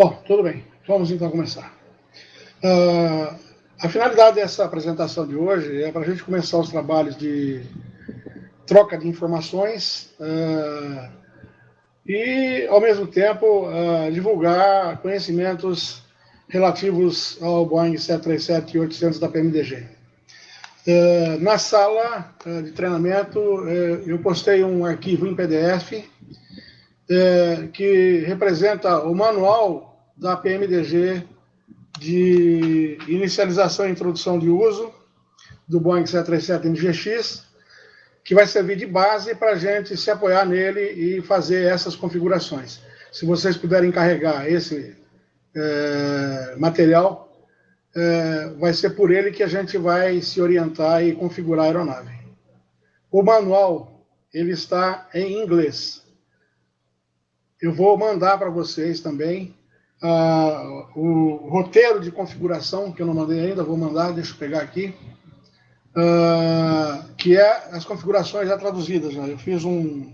Bom, tudo bem. Vamos então começar. A finalidade dessa apresentação de hoje é para a gente começar os trabalhos de troca de informações e, ao mesmo tempo, divulgar conhecimentos relativos ao Boeing 737 e 800 da PMDG. Na sala de treinamento, eu postei um arquivo em PDF que representa o manual da PMDG de inicialização e introdução de uso do Boeing 737 NGX, que vai servir de base para a gente se apoiar nele e fazer essas configurações. Se vocês puderem carregar esse material, vai ser por ele que a gente vai se orientar e configurar a aeronave. O manual, ele está em inglês. Eu vou mandar para vocês também o roteiro de configuração, que eu não mandei ainda, vou mandar, deixa eu pegar aqui, que é as configurações já traduzidas. Eu fiz o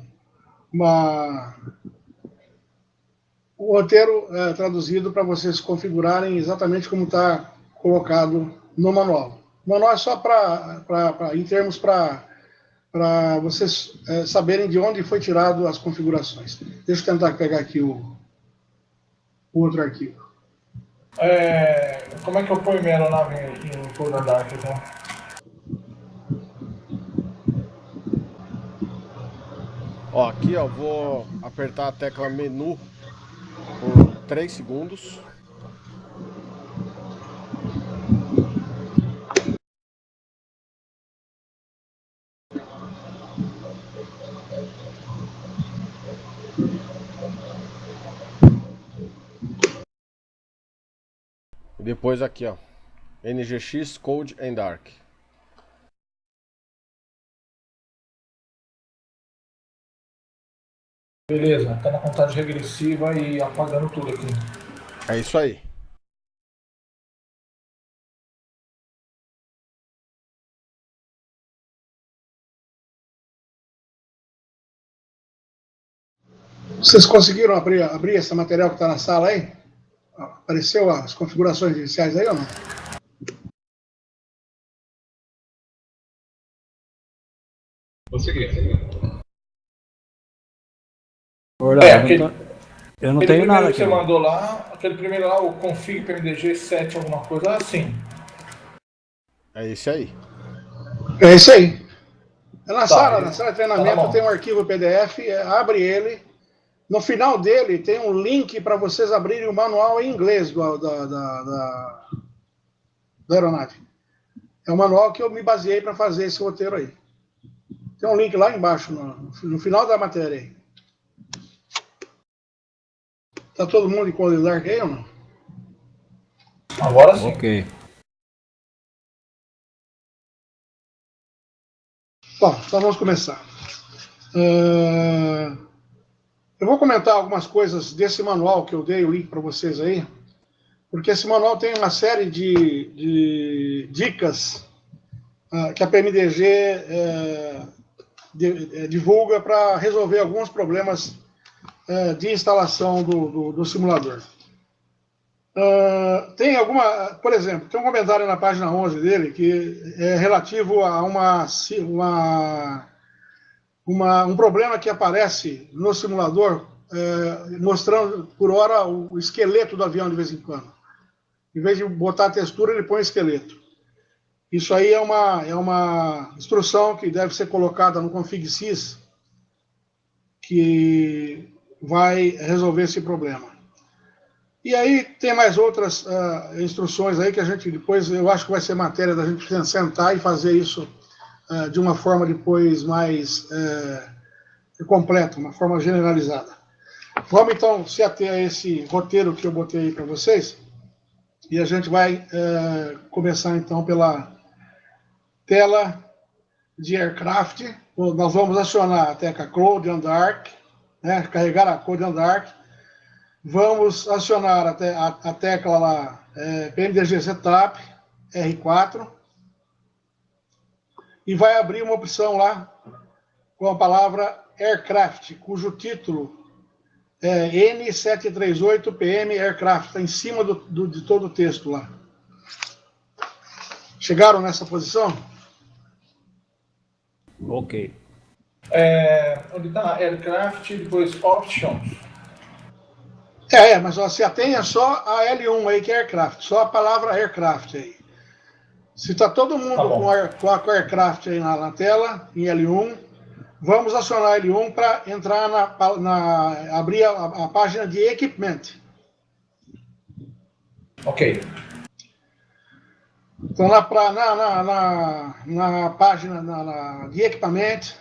roteiro traduzido para vocês configurarem exatamente como está colocado no manual. O manual é só em termos para vocês saberem de onde foi tirado as configurações. Deixa eu tentar pegar aqui o outro arquivo. Como é que eu ponho minha aeronave em Code and Dark, então? Ó, aqui, ó, vou apertar a tecla menu por 3 segundos. E depois aqui, ó, NGX Code and Dark. Beleza, tá na contagem regressiva e apagando tudo aqui. É isso aí. Vocês conseguiram abrir esse material que está na sala aí? Apareceu as configurações iniciais aí ou não? Consegui. Eu não tenho nada aqui. Que você mandou lá, aquele primeiro lá, o config PMDG 7 alguma coisa, assim. É esse aí. É esse aí. Na sala de treinamento tem um arquivo PDF, abre ele. No final dele tem um link para vocês abrirem o manual em inglês da aeronave. É o manual que eu me baseei para fazer esse roteiro aí. Tem um link lá embaixo, no final da matéria aí. Tá todo mundo em Code Dark aí ou não? Agora sim. Ok. Bom, então vamos começar. Eu vou comentar algumas coisas desse manual que eu dei o link para vocês aí, porque esse manual tem uma série de dicas que a PMDG divulga para resolver alguns problemas de instalação do simulador. Por exemplo, tem um comentário na página 11 dele que é relativo a um problema que aparece no simulador, mostrando por hora o esqueleto do avião de vez em quando. Em vez de botar a textura, ele põe o esqueleto. Isso aí é uma instrução que deve ser colocada no config.sys, que vai resolver esse problema. E aí tem mais outras instruções aí que a gente depois, eu acho que vai ser matéria da gente sentar e fazer isso de uma forma depois mais completa, uma forma generalizada. Vamos então se ater a esse roteiro que eu botei aí para vocês, e a gente vai começar então pela tela de aircraft. Nós vamos acionar a tecla Code and Dark, carregar a Code and Dark. Vamos acionar a tecla lá, PMDG Setup, R4, e vai abrir uma opção lá com a palavra Aircraft, cujo título N738 PM Aircraft, está em cima de todo o texto lá. Chegaram nessa posição? Ok. Onde está Aircraft, depois Options. Mas você atenha só a L1 aí, que é Aircraft, só a palavra Aircraft aí. Se está todo mundo com a Aircraft aí na tela, em L1, vamos acionar L1 para entrar abrir a página de Equipment. Ok. Então, na página de equipamento,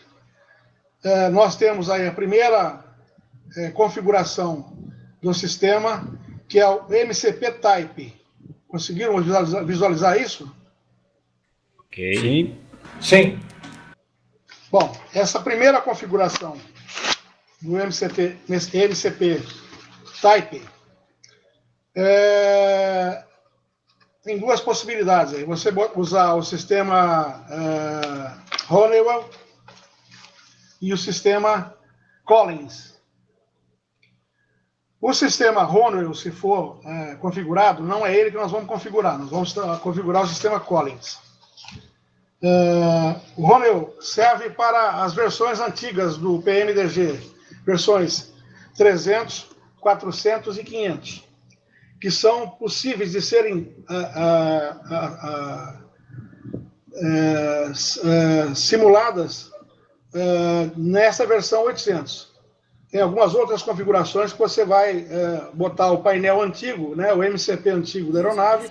nós temos aí a primeira configuração do sistema, que é o MCP Type. Conseguiram visualizar isso? Ok. Sim. Bom, essa primeira configuração do MCP Type tem duas possibilidades aí. Você usar o sistema Honeywell e o sistema Collins. O sistema Honeywell, se for configurado, não é ele que nós vamos configurar. Nós vamos configurar o sistema Collins. O Honeywell serve para as versões antigas do PMDG, versões 300, 400 e 500. Que são possíveis de serem simuladas nessa versão 800. Tem algumas outras configurações que você vai botar o painel antigo, né, o MCP antigo da aeronave,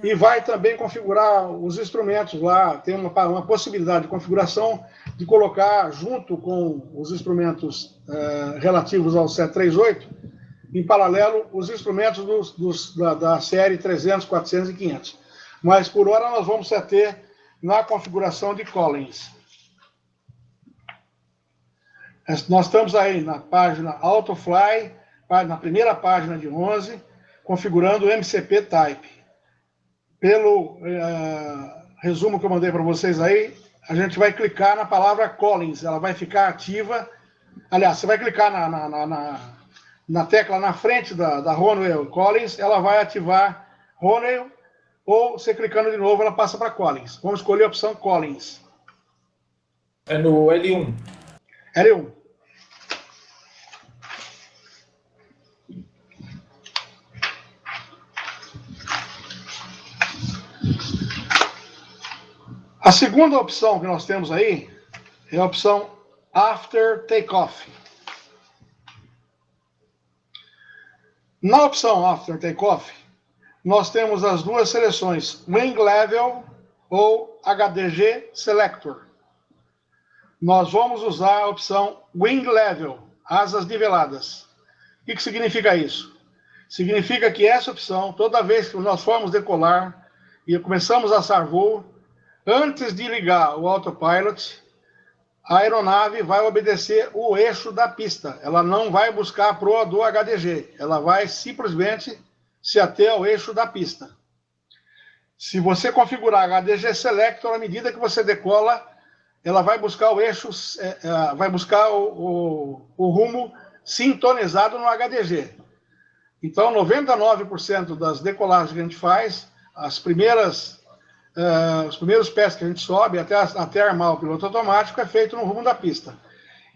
e vai também configurar os instrumentos lá. Tem uma possibilidade de configuração de colocar junto com os instrumentos relativos ao 738, em paralelo, os instrumentos da série 300, 400 e 500. Mas, por hora, nós vamos ter na configuração de Collins. Nós estamos aí na página Autofly, na primeira página de 11, configurando o MCP Type. Pelo resumo que eu mandei para vocês aí, a gente vai clicar na palavra Collins, ela vai ficar ativa. Aliás, você vai clicar na tecla na frente da Honeywell Collins, ela vai ativar Honeywell, ou você clicando de novo, ela passa para Collins. Vamos escolher a opção Collins. É no L1. L1. A segunda opção que nós temos aí é a opção After Takeoff. Na opção After Takeoff, nós temos as duas seleções, Wing Level ou HDG Selector. Nós vamos usar a opção Wing Level, asas niveladas. O que significa isso? Significa que essa opção, toda vez que nós formos decolar e começamos a assar voo, antes de ligar o autopilot, a aeronave vai obedecer o eixo da pista. Ela não vai buscar a proa do HDG. Ela vai simplesmente se ater ao eixo da pista. Se você configurar HDG Selector, à medida que você decola, ela vai buscar o eixo, vai buscar o rumo sintonizado no HDG. Então, 99% das decolagens que a gente faz, os primeiros pés que a gente sobe, até armar o piloto automático, é feito no rumo da pista.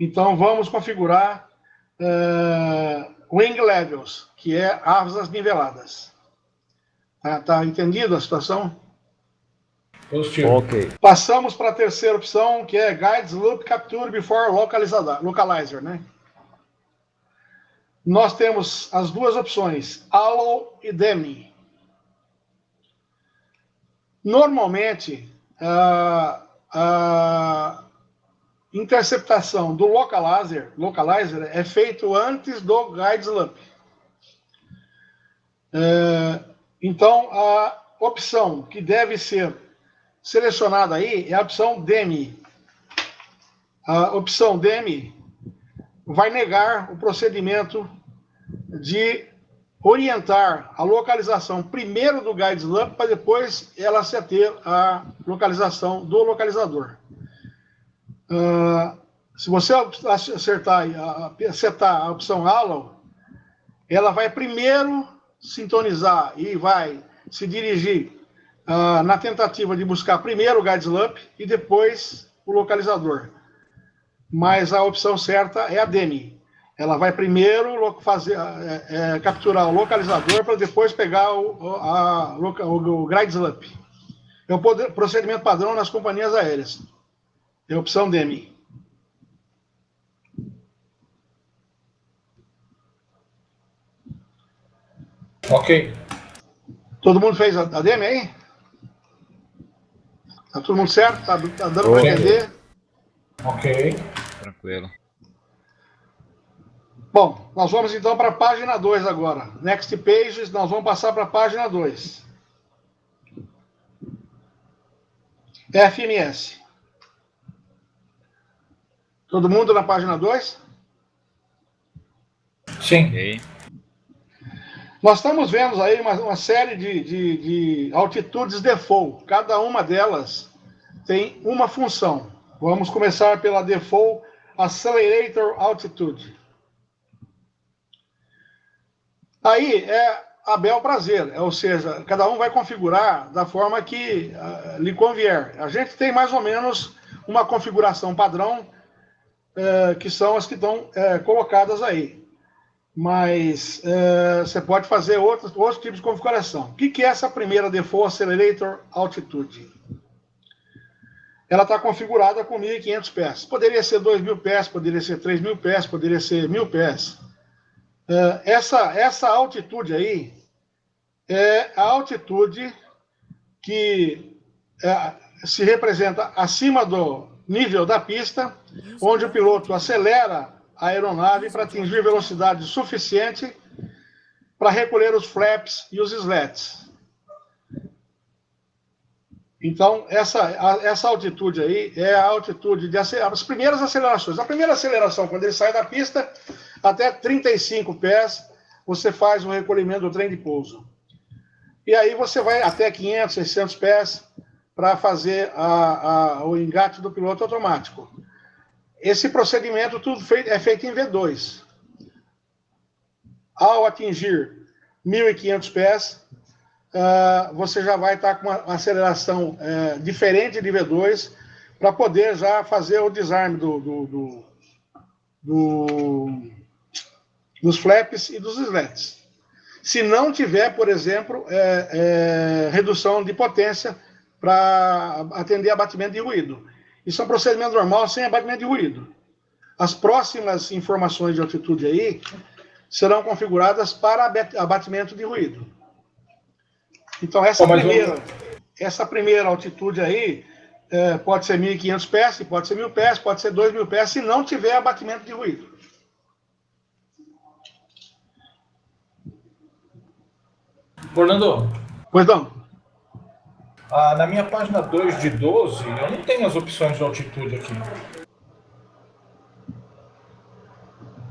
Então, vamos configurar Wing Levels, que é asas niveladas. Tá entendido a situação? Positivo. Ok. Passamos para a terceira opção, que é Guides Loop Capture Before Localizer, né? Nós temos as duas opções, Allow e DEMI. Normalmente, a interceptação do localizer é feito antes do Guides Loop. Então, a opção que deve ser selecionada aí é a opção DEMI. A opção DEMI vai negar o procedimento de orientar a localização primeiro do Guides Loop para depois ela se ater à localização do localizador. Se você setar a opção Allow, ela vai primeiro sintonizar e vai se dirigir na tentativa de buscar primeiro o GuideSlump e depois o localizador. Mas a opção certa é a DEMI. Ela vai primeiro capturar o localizador para depois pegar o GuideSlump. É o procedimento padrão nas companhias aéreas. É a opção DEMI. Ok. Todo mundo fez a DEMI aí? Tá todo mundo certo? Tá dando para entender? Ok. Tranquilo. Bom, nós vamos então para a página 2 agora. Next Pages, nós vamos passar para a página 2. FMS. Todo mundo na página 2? Sim. Ok. Nós estamos vendo aí uma série de altitudes default. Cada uma delas tem uma função. Vamos começar pela default Accelerator Altitude. Aí é a bel prazer, ou seja, cada um vai configurar da forma que lhe convier. A gente tem mais ou menos uma configuração padrão, que são as que estão colocadas aí. Mas você pode fazer outros tipos de configuração. O que é essa primeira Default Accelerator Altitude? Ela está configurada com 1.500 pés. Poderia ser 2.000 pés, poderia ser 3.000 pés, poderia ser 1.000 pés. Essa altitude aí é a altitude que se representa acima do nível da pista, onde o piloto acelera a aeronave para atingir velocidade suficiente para recolher os flaps e os slats. Então, essa altitude aí é a altitude as primeiras acelerações. A primeira aceleração, quando ele sai da pista, até 35 pés, você faz o recolhimento do trem de pouso. E aí você vai até 500, 600 pés para fazer o engate do piloto automático. Esse procedimento tudo é feito em V2. Ao atingir 1.500 pés, você já vai estar com uma aceleração diferente de V2 para poder já fazer o desarme dos flaps e dos slats. Se não tiver, por exemplo, redução de potência para atender abatimento de ruído. Isso é um procedimento normal sem abatimento de ruído. As próximas informações de altitude aí serão configuradas para abatimento de ruído. Então, essa primeira altitude aí pode ser 1.500 pés, pode ser 1.000 pés, pode ser 2.000 pés, se não tiver abatimento de ruído. Fernando. Pois não. Na minha página 2 de 12, eu não tenho as opções de altitude aqui.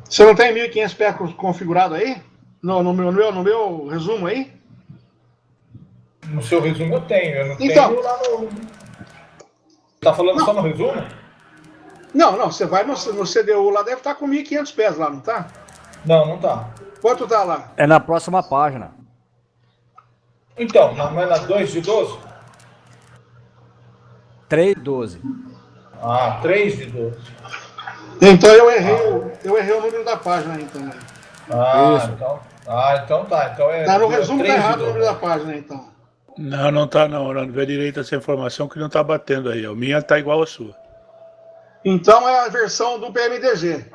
Você não tem 1.500 pés configurado aí? No meu resumo aí? No seu resumo eu tenho. Eu não então, tenho lá no... Tá falando só no resumo? Não. Você vai no CDU lá, deve estar com 1.500 pés lá, não tá? Não tá. Quanto tá lá? É na próxima página. Então, não é na 2 de 12? 3,12. 3 de 12. Então eu errei o número da página aí também. Então tá. Então no resumo tá errado o número da página, então. Não tá não. Não vê direito essa informação que não tá batendo aí. A minha tá igual a sua. Então é a versão do PMDG.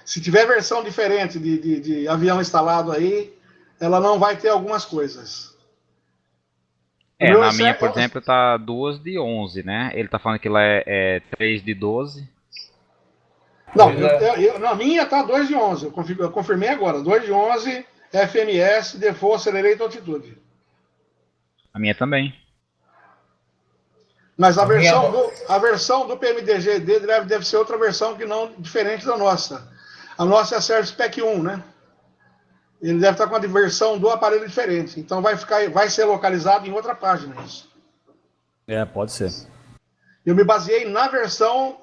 Se tiver versão diferente de avião instalado aí, ela não vai ter algumas coisas. Na minha, por exemplo, tá 2 de 11, né? Ele tá falando que lá é 3 de 12. Não, na minha tá 2 de 11. Eu confirmei agora. 2 de 11, FMS, Default Accelerator Altitude. A minha também. Mas a versão do PMDG deve ser outra versão que não diferente da nossa. A nossa é a Service Spec 1, né? Ele deve estar com a versão do aparelho diferente. Então vai ser localizado em outra página isso. Pode ser. Eu me baseei na versão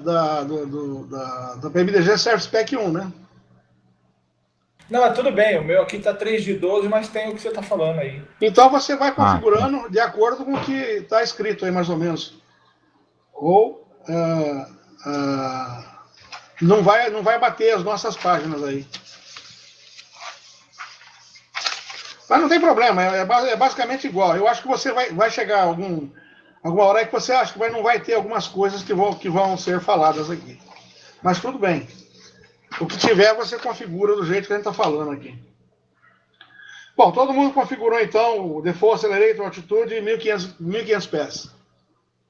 da PMDG Service Pack 1, né? Não, tudo bem, o meu aqui está 3 de 12, mas tem o que você está falando aí. Então você vai configurando de acordo com o que está escrito aí, mais ou menos. Ou não vai bater as nossas páginas aí. Mas não tem problema, é basicamente igual. Eu acho que você vai chegar alguma hora aí que você acha que não vai ter algumas coisas que vão ser faladas aqui. Mas tudo bem. O que tiver, você configura do jeito que a gente está falando aqui. Bom, todo mundo configurou, então, o Default Accelerator Altitude 1500 pés.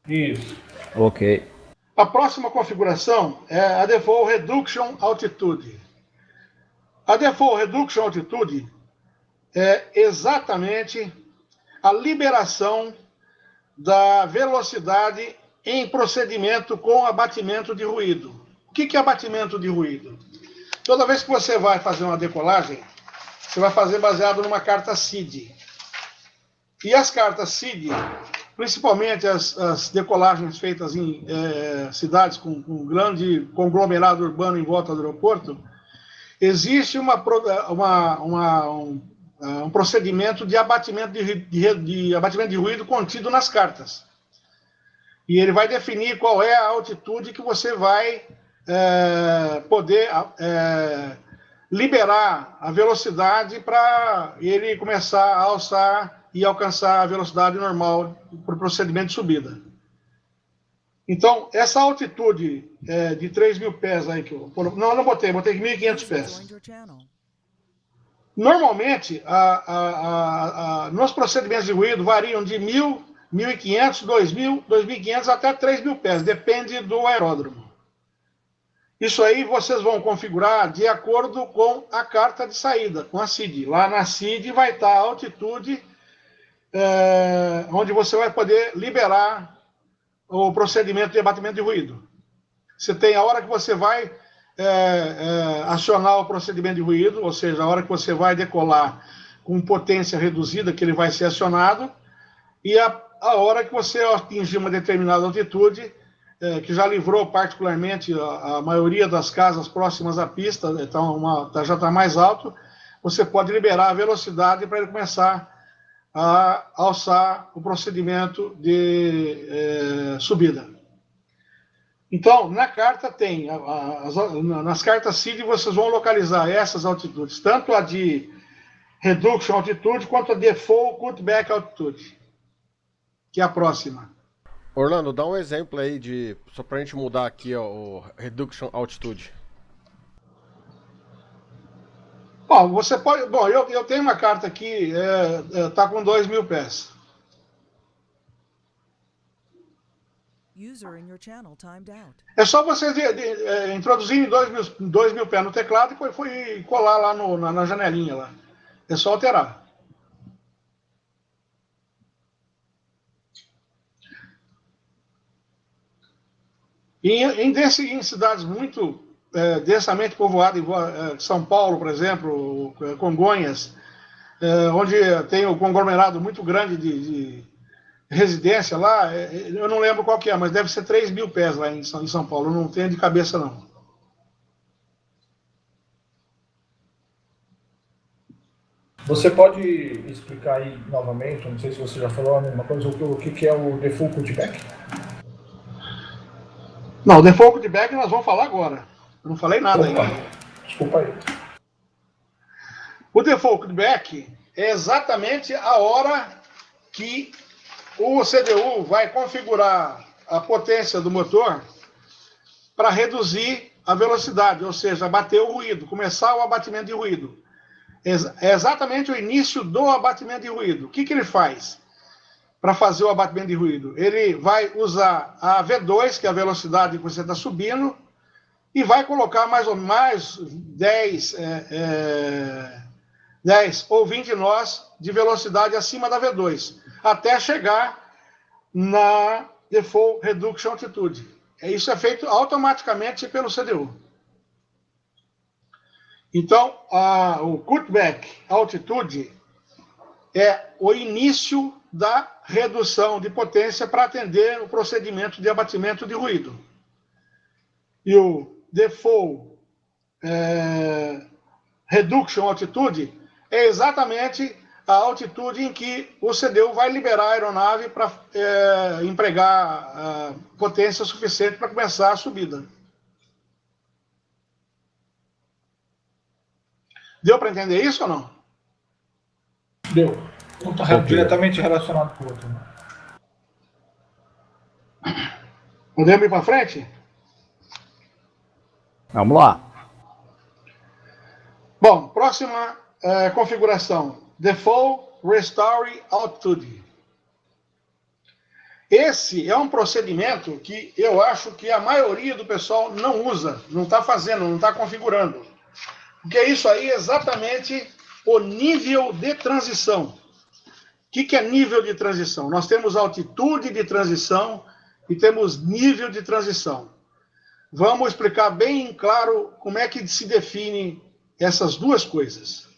Isso. Ok. A próxima configuração é a Default Reduction Altitude. A Default Reduction Altitude é exatamente a liberação da velocidade em procedimento com abatimento de ruído. O que é abatimento de ruído? Toda vez que você vai fazer uma decolagem, você vai fazer baseado numa carta SID. E as cartas SID, principalmente as decolagens feitas em cidades com grande conglomerado urbano em volta do aeroporto, existe um procedimento de abatimento de ruído contido nas cartas. E ele vai definir qual é a altitude que você vai poder liberar a velocidade para ele começar a alçar e alcançar a velocidade normal para o procedimento de subida. Então, essa altitude de 3.000 pés aí, não botei 1.500 pés. Normalmente, nos procedimentos de ruído variam de 1.000, 1.500, 2.000, 2.500 até 3.000 pés, depende do aeródromo. Isso aí vocês vão configurar de acordo com a carta de saída, com a CID. Lá na CID vai estar a altitude onde você vai poder liberar o procedimento de abatimento de ruído. Você tem a hora que você vai acionar o procedimento de ruído, ou seja, a hora que você vai decolar com potência reduzida, que ele vai ser acionado, e a hora que você atingir uma determinada altitude, que já livrou particularmente a maioria das casas próximas à pista, então já está mais alto, você pode liberar a velocidade para ele começar a alçar o procedimento de subida. Então, na carta tem, nas cartas CID vocês vão localizar essas altitudes, tanto a de Reduction Altitude quanto a Default Cutback Altitude, que é a próxima. Orlando, dá um exemplo aí só pra gente mudar aqui o Reduction Altitude. Bom, você pode. Bom, eu tenho uma carta aqui, tá com 2.000 pés. É só vocês introduzirem 2.000 pés no teclado e foi colar lá na janelinha lá. É só alterar. Em cidades muito densamente povoadas, São Paulo, por exemplo, Congonhas, onde tem um conglomerado muito grande de residência lá, eu não lembro qual que é, mas deve ser 3.000 pés lá em São Paulo, eu não tenho de cabeça não. Você pode explicar aí novamente, não sei se você já falou a mesma coisa, o que é o Default Cutback? Não, o Default Cutback nós vamos falar agora. Eu não falei nada ainda. Desculpa aí. O Default Cutback é exatamente a hora que o CDU vai configurar a potência do motor para reduzir a velocidade, ou seja, abater o ruído, começar o abatimento de ruído. É exatamente o início do abatimento de ruído. O que ele faz para fazer o abatimento de ruído? Ele vai usar a V2, que é a velocidade que você está subindo, e vai colocar mais ou menos 10 ou 20 nós de velocidade acima da V2, até chegar na Default Reduction Altitude. Isso é feito automaticamente pelo CDU. Então, o Cutback Altitude é o início da redução de potência para atender o procedimento de abatimento de ruído. E o default reduction altitude é exatamente a altitude em que o CDU vai liberar a aeronave para empregar potência suficiente para começar a subida. Deu para entender isso ou não? Deu. Não está diretamente relacionado com o outro. Né? Podemos ir para frente? Vamos lá. Bom, próxima configuração. Default Restore Altitude. Esse é um procedimento que eu acho que a maioria do pessoal não usa, não está fazendo, não está configurando. Porque isso aí é exatamente o nível de transição. O que é nível de transição? Nós temos altitude de transição e temos nível de transição. Vamos explicar bem claro como é que se define essas duas coisas.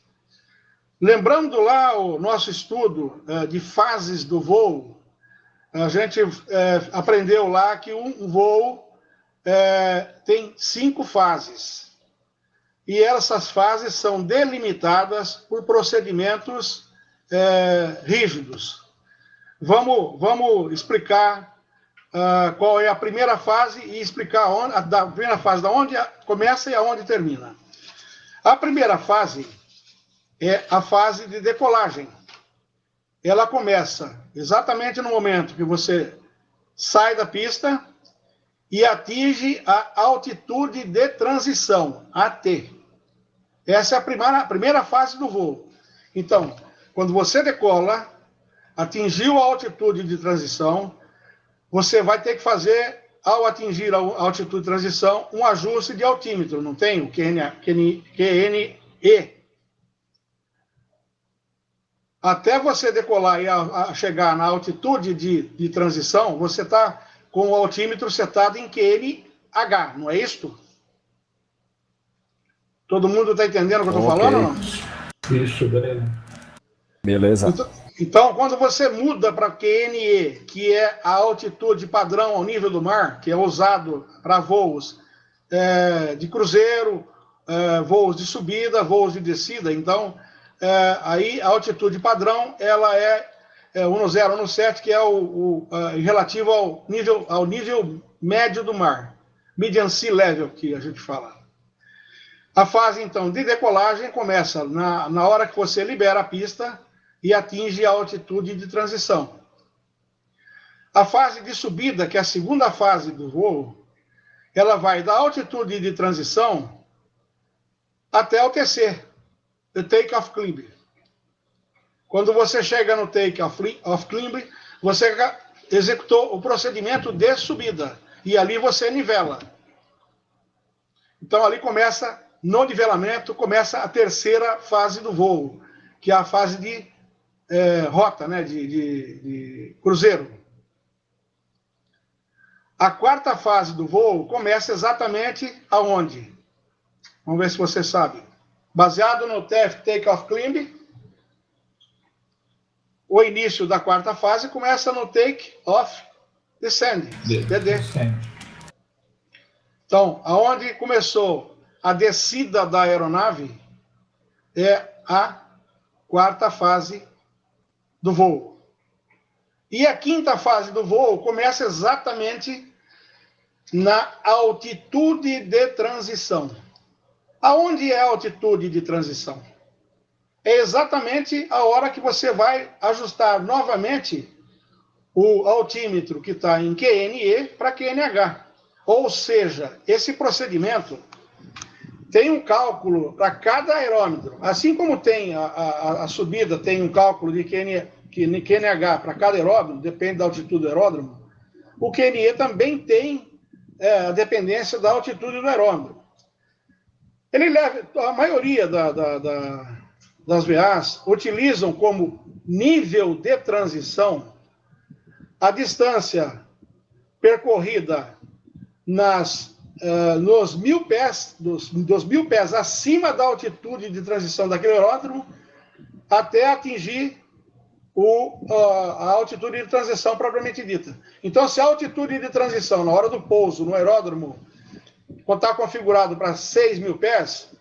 Lembrando lá o nosso estudo de fases do voo, a gente aprendeu lá que um voo tem 5 fases. E essas fases são delimitadas por procedimentos rígidos. Vamos explicar qual é a primeira fase e explicar a primeira fase, da onde começa e aonde termina. A primeira fase é a fase de decolagem. Ela começa exatamente no momento que você sai da pista e atinge a altitude de transição, AT. Essa é a primeira fase do voo. Então, quando você decola, atingiu a altitude de transição, você vai ter que fazer, ao atingir a altitude de transição, um ajuste de altímetro, não tem? O QNE. Até você decolar e chegar na altitude de transição, você está com o altímetro setado em QNH, não é isto? Todo mundo está entendendo o que eu estou falando ou não? Isso, beleza. Beleza. Então, quando você muda para QNE, que é a altitude padrão ao nível do mar, que é usado para voos de cruzeiro, voos de subida, voos de descida, então, aí a altitude padrão, ela é 10, 17, que é relativo ao nível médio do mar. Median sea level, que a gente fala. A fase, então, de decolagem começa na hora que você libera a pista e atinge a altitude de transição. A fase de subida, que é a segunda fase do voo, ela vai da altitude de transição até o TC, o Take-Off Climb. Quando você chega no Take-Off Climb, você executou o procedimento de subida, e ali você nivela. Então, ali começa, no nivelamento, começa a terceira fase do voo, que é a fase de rota, né, de cruzeiro. A quarta fase do voo começa exatamente aonde? Vamos ver se você sabe. Baseado no Take-Off Climb, o início da quarta fase começa no Take-Off Descend, DD. Então, aonde começou a descida da aeronave é a quarta fase do voo. E a quinta fase do voo começa exatamente na altitude de transição. Aonde é a altitude de transição? É exatamente a hora que você vai ajustar novamente o altímetro que está em QNE para QNH. Ou seja, esse procedimento tem um cálculo para cada aerômetro. Assim como tem a subida, tem um cálculo de QNH para cada aeródromo, depende da altitude do aeródromo, o QNE também tem a dependência da altitude do aeródromo. Ele leva, a maioria das VAs utilizam como nível de transição a distância percorrida nos 1.000 pés, dos 1.000 pés acima da altitude de transição daquele aeródromo, até atingir a altitude de transição propriamente dita. Então, se a altitude de transição na hora do pouso no aeródromo está configurado para 6.000 pés,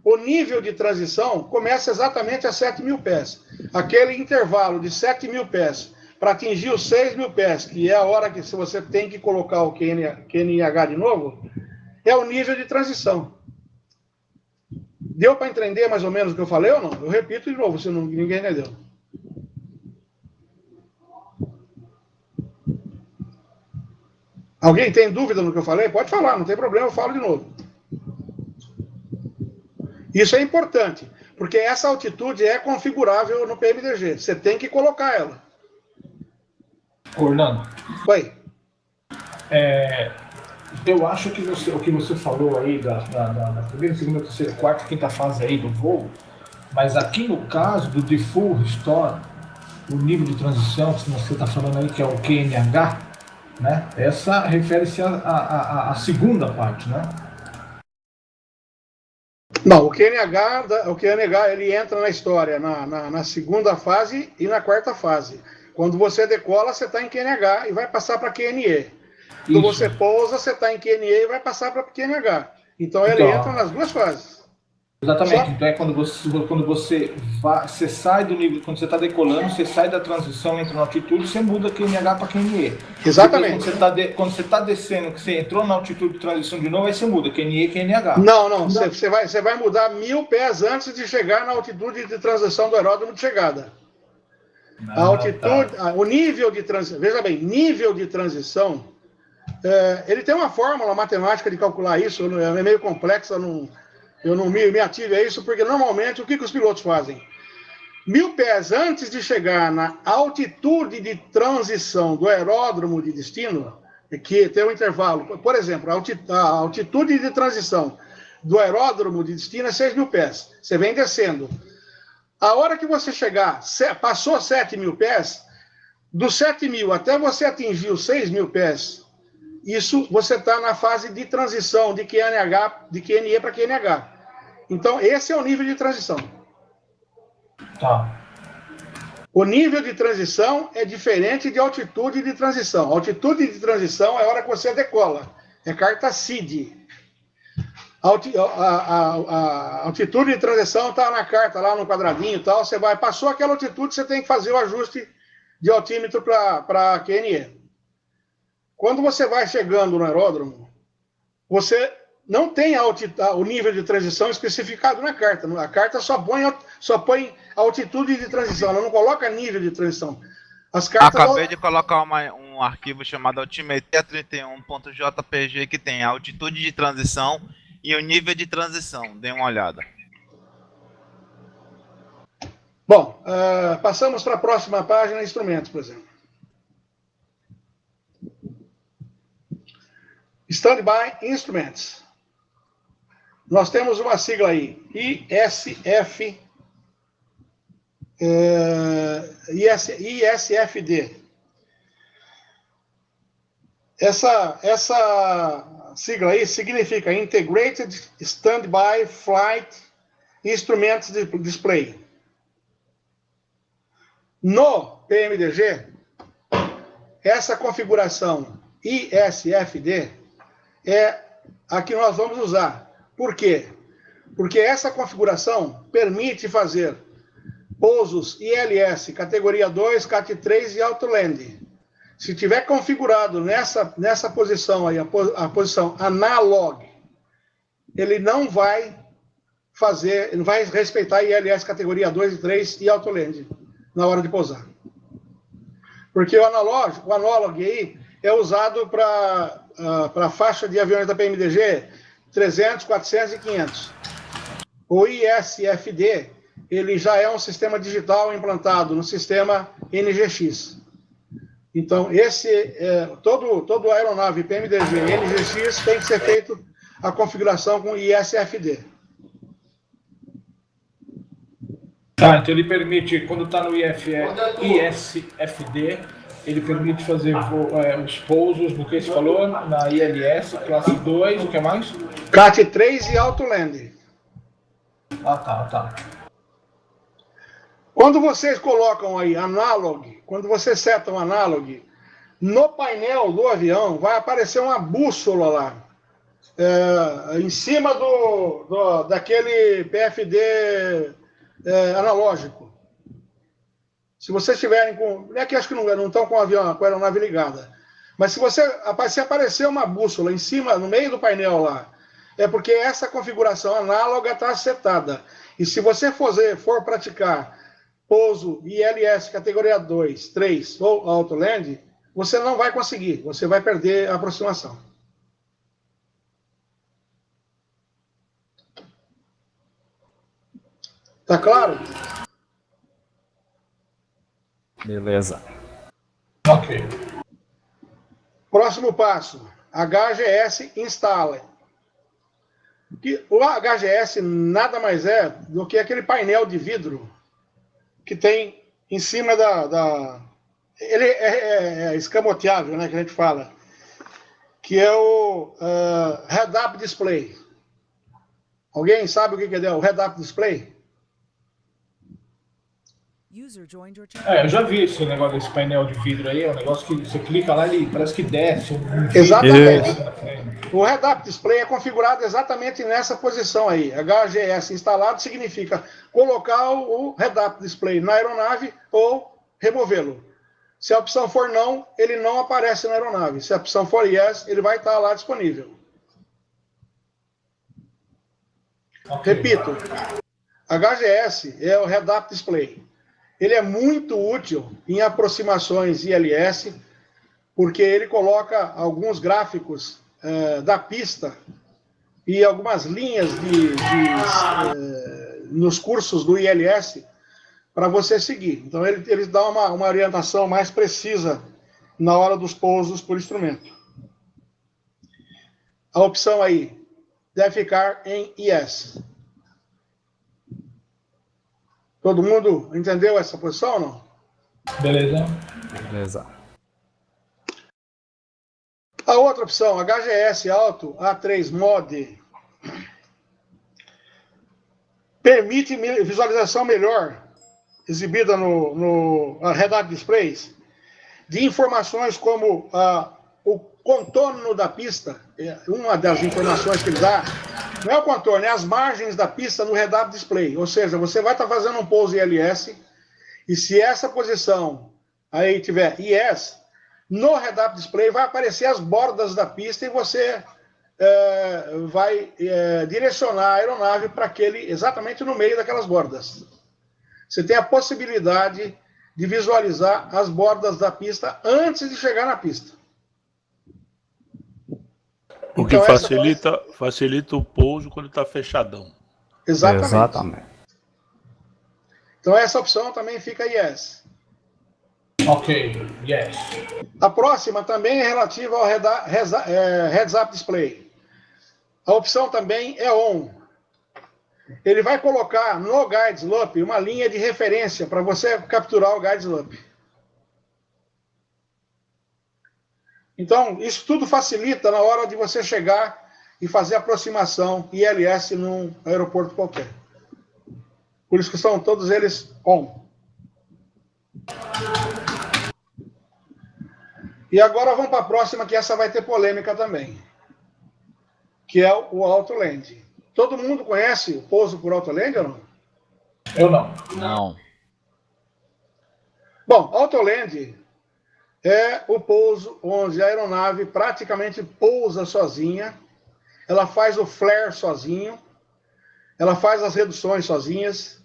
o nível de transição começa exatamente a 7.000 pés. Aquele intervalo de 7.000 pés para atingir os 6.000 pés, que é a hora que se você tem que colocar o QNH de novo, é o nível de transição. Deu para entender mais ou menos o que eu falei ou não? Eu repito de novo, se ninguém entendeu. Alguém tem dúvida no que eu falei? Pode falar, não tem problema, eu falo de novo. Isso é importante, porque essa altitude é configurável no PMDG. Você tem que colocar ela. Orlando. Oi. Eu acho que o que você falou aí da primeira, segunda, terceira, quarta, quinta fase aí do voo, mas aqui no caso do Default Restore, o nível de transição que você está falando aí, que é o QNH, né? Essa refere-se à segunda parte, né? Não, o QNH ele entra na história na segunda fase e na quarta fase. Quando você decola, você está em QNH e vai passar para QNE. Quando você pousa, você está em QNE e vai passar para QNH. Então ele entra nas duas fases. Exatamente. Então é quando você sai do nível, quando você está decolando, você sai da transição, entra na altitude, você muda QNH para QNE. Exatamente. Depois, quando você está descendo, que você entrou na altitude de transição de novo, aí você muda QNE e QNH. Não. Você vai mudar 1.000 pés antes de chegar na altitude de transição do aeródromo de chegada. A altitude, o nível de transição, veja bem, nível de transição, ele tem uma fórmula matemática de calcular isso, é meio complexa, eu não me ative a isso, porque normalmente o que os pilotos fazem? 1.000 pés antes de chegar na altitude de transição do aeródromo de destino, que tem um intervalo, por exemplo, a altitude de transição do aeródromo de destino é 6.000 pés, você vem descendo. A hora que você chegar, passou 7.000 pés, dos 7.000 até você atingir os 6.000 pés, isso você está na fase de transição de QNE para QNH. Então, esse é o nível de transição. Tá. O nível de transição é diferente de altitude de transição. A altitude de transição é a hora que você decola. É carta CID. A altitude de transição está na carta, lá no quadradinho e tal. Você passou aquela altitude, você tem que fazer o ajuste de altímetro para QNE. Quando você vai chegando no aeródromo, você não tem o nível de transição especificado na carta. A carta só põe altitude de transição, ela não coloca nível de transição. As cartas Acabei de colocar um arquivo chamado altimetria 31.jpg que tem a altitude de transição e o nível de transição. Dê uma olhada. Bom, passamos para a próxima página, instrumentos, por exemplo. Standby Instruments. Nós temos uma sigla aí, ISFD. Essa sigla aí significa Integrated Standby Flight Instruments Display. No PMDG, essa configuração ISFD é a que nós vamos usar. Por quê? Porque essa configuração permite fazer pousos ILS, categoria 2, CAT 3 e Autoland. Se tiver configurado nessa posição aí, a posição analog, ele não vai respeitar ILS categoria 2 e 3 e Autoland na hora de pousar. Porque o analog aí é usado para a faixa de aviões da PMDG 300, 400 e 500. O ISFD, ele já é um sistema digital implantado no sistema NGX. Então, todo aeronave PMDG NGX tem que ser feito a configuração com ISFD. Tá, então ele permite, quando está no ISFD, ele permite fazer os pousos, do que você falou, na ILS, classe 2, o que mais? CAT 3 e Autoland. Tá. Quando vocês colocam aí analog, quando vocês setam analog, no painel do avião vai aparecer uma bússola lá, em cima daquele PFD analógico. Se vocês estiverem com... É que acho que não estão com a aeronave ligada. Mas se aparecer uma bússola em cima, no meio do painel lá, é porque essa configuração análoga está setada. E se você for praticar pouso ILS categoria 2, 3 ou Auto Land, você não vai conseguir, você vai perder a aproximação. Tá claro? Beleza. Ok. Próximo passo, HGS instala. O HGS nada mais é do que aquele painel de vidro que tem em cima ele é escamoteável, né, que a gente fala, que é o head-up display. Alguém sabe o que é o head-up display? Eu já vi esse negócio desse painel de vidro aí, é um negócio que você clica lá e parece que desce. Exatamente. O head-up display é configurado exatamente nessa posição aí. HGS instalado significa colocar o head-up display na aeronave ou removê-lo. Se a opção for não, ele não aparece na aeronave. Se a opção for yes, ele vai estar lá disponível. Okay. Repito, HGS é o head-up display. Ele é muito útil em aproximações ILS, porque ele coloca alguns gráficos da pista e algumas linhas nos cursos do ILS para você seguir. Então, ele dá uma orientação mais precisa na hora dos pousos por instrumento. A opção aí deve ficar em yes. Todo mundo entendeu essa posição ou não? Beleza. A outra opção, HGS Alto A3 Mod, permite visualização melhor, exibida no head-up displays, de informações como o contorno da pista. Uma das informações que ele dá não é o contorno, é as margens da pista no head-up display. Ou seja, você vai estar fazendo um pouso ILS, e se essa posição aí tiver yes, no head-up display vai aparecer as bordas da pista e você vai direcionar a aeronave para exatamente no meio daquelas bordas. Você tem a possibilidade de visualizar as bordas da pista antes de chegar na pista. O que facilita o pouso quando está fechadão. Exatamente. Então essa opção também fica yes. Ok, yes. A próxima também é relativa ao heads-up display. A opção também é on. Ele vai colocar no guide slope uma linha de referência para você capturar o guide slope. Então, isso tudo facilita na hora de você chegar e fazer aproximação ILS num aeroporto qualquer. Por isso que são todos eles on. E agora vamos para a próxima, que essa vai ter polêmica também. Que é o Auto Land. Todo mundo conhece o pouso por Auto Land ou não? Eu não. Não. Bom, Auto Land é o pouso onde a aeronave praticamente pousa sozinha, ela faz o flare sozinho, ela faz as reduções sozinhas,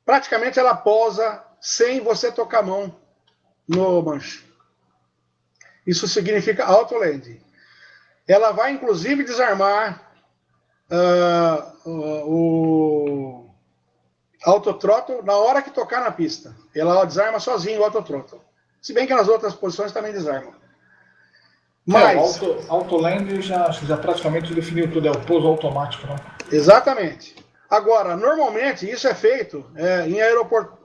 praticamente ela pousa sem você tocar a mão no manche. Isso significa Auto Land. Ela vai inclusive desarmar o autothrottle na hora que tocar na pista. Ela desarma sozinho o autothrottle. Se bem que nas outras posições também desarma. Mas... Auto Land já praticamente definiu tudo, é o pouso automático, né? Exatamente. Agora, normalmente isso é feito em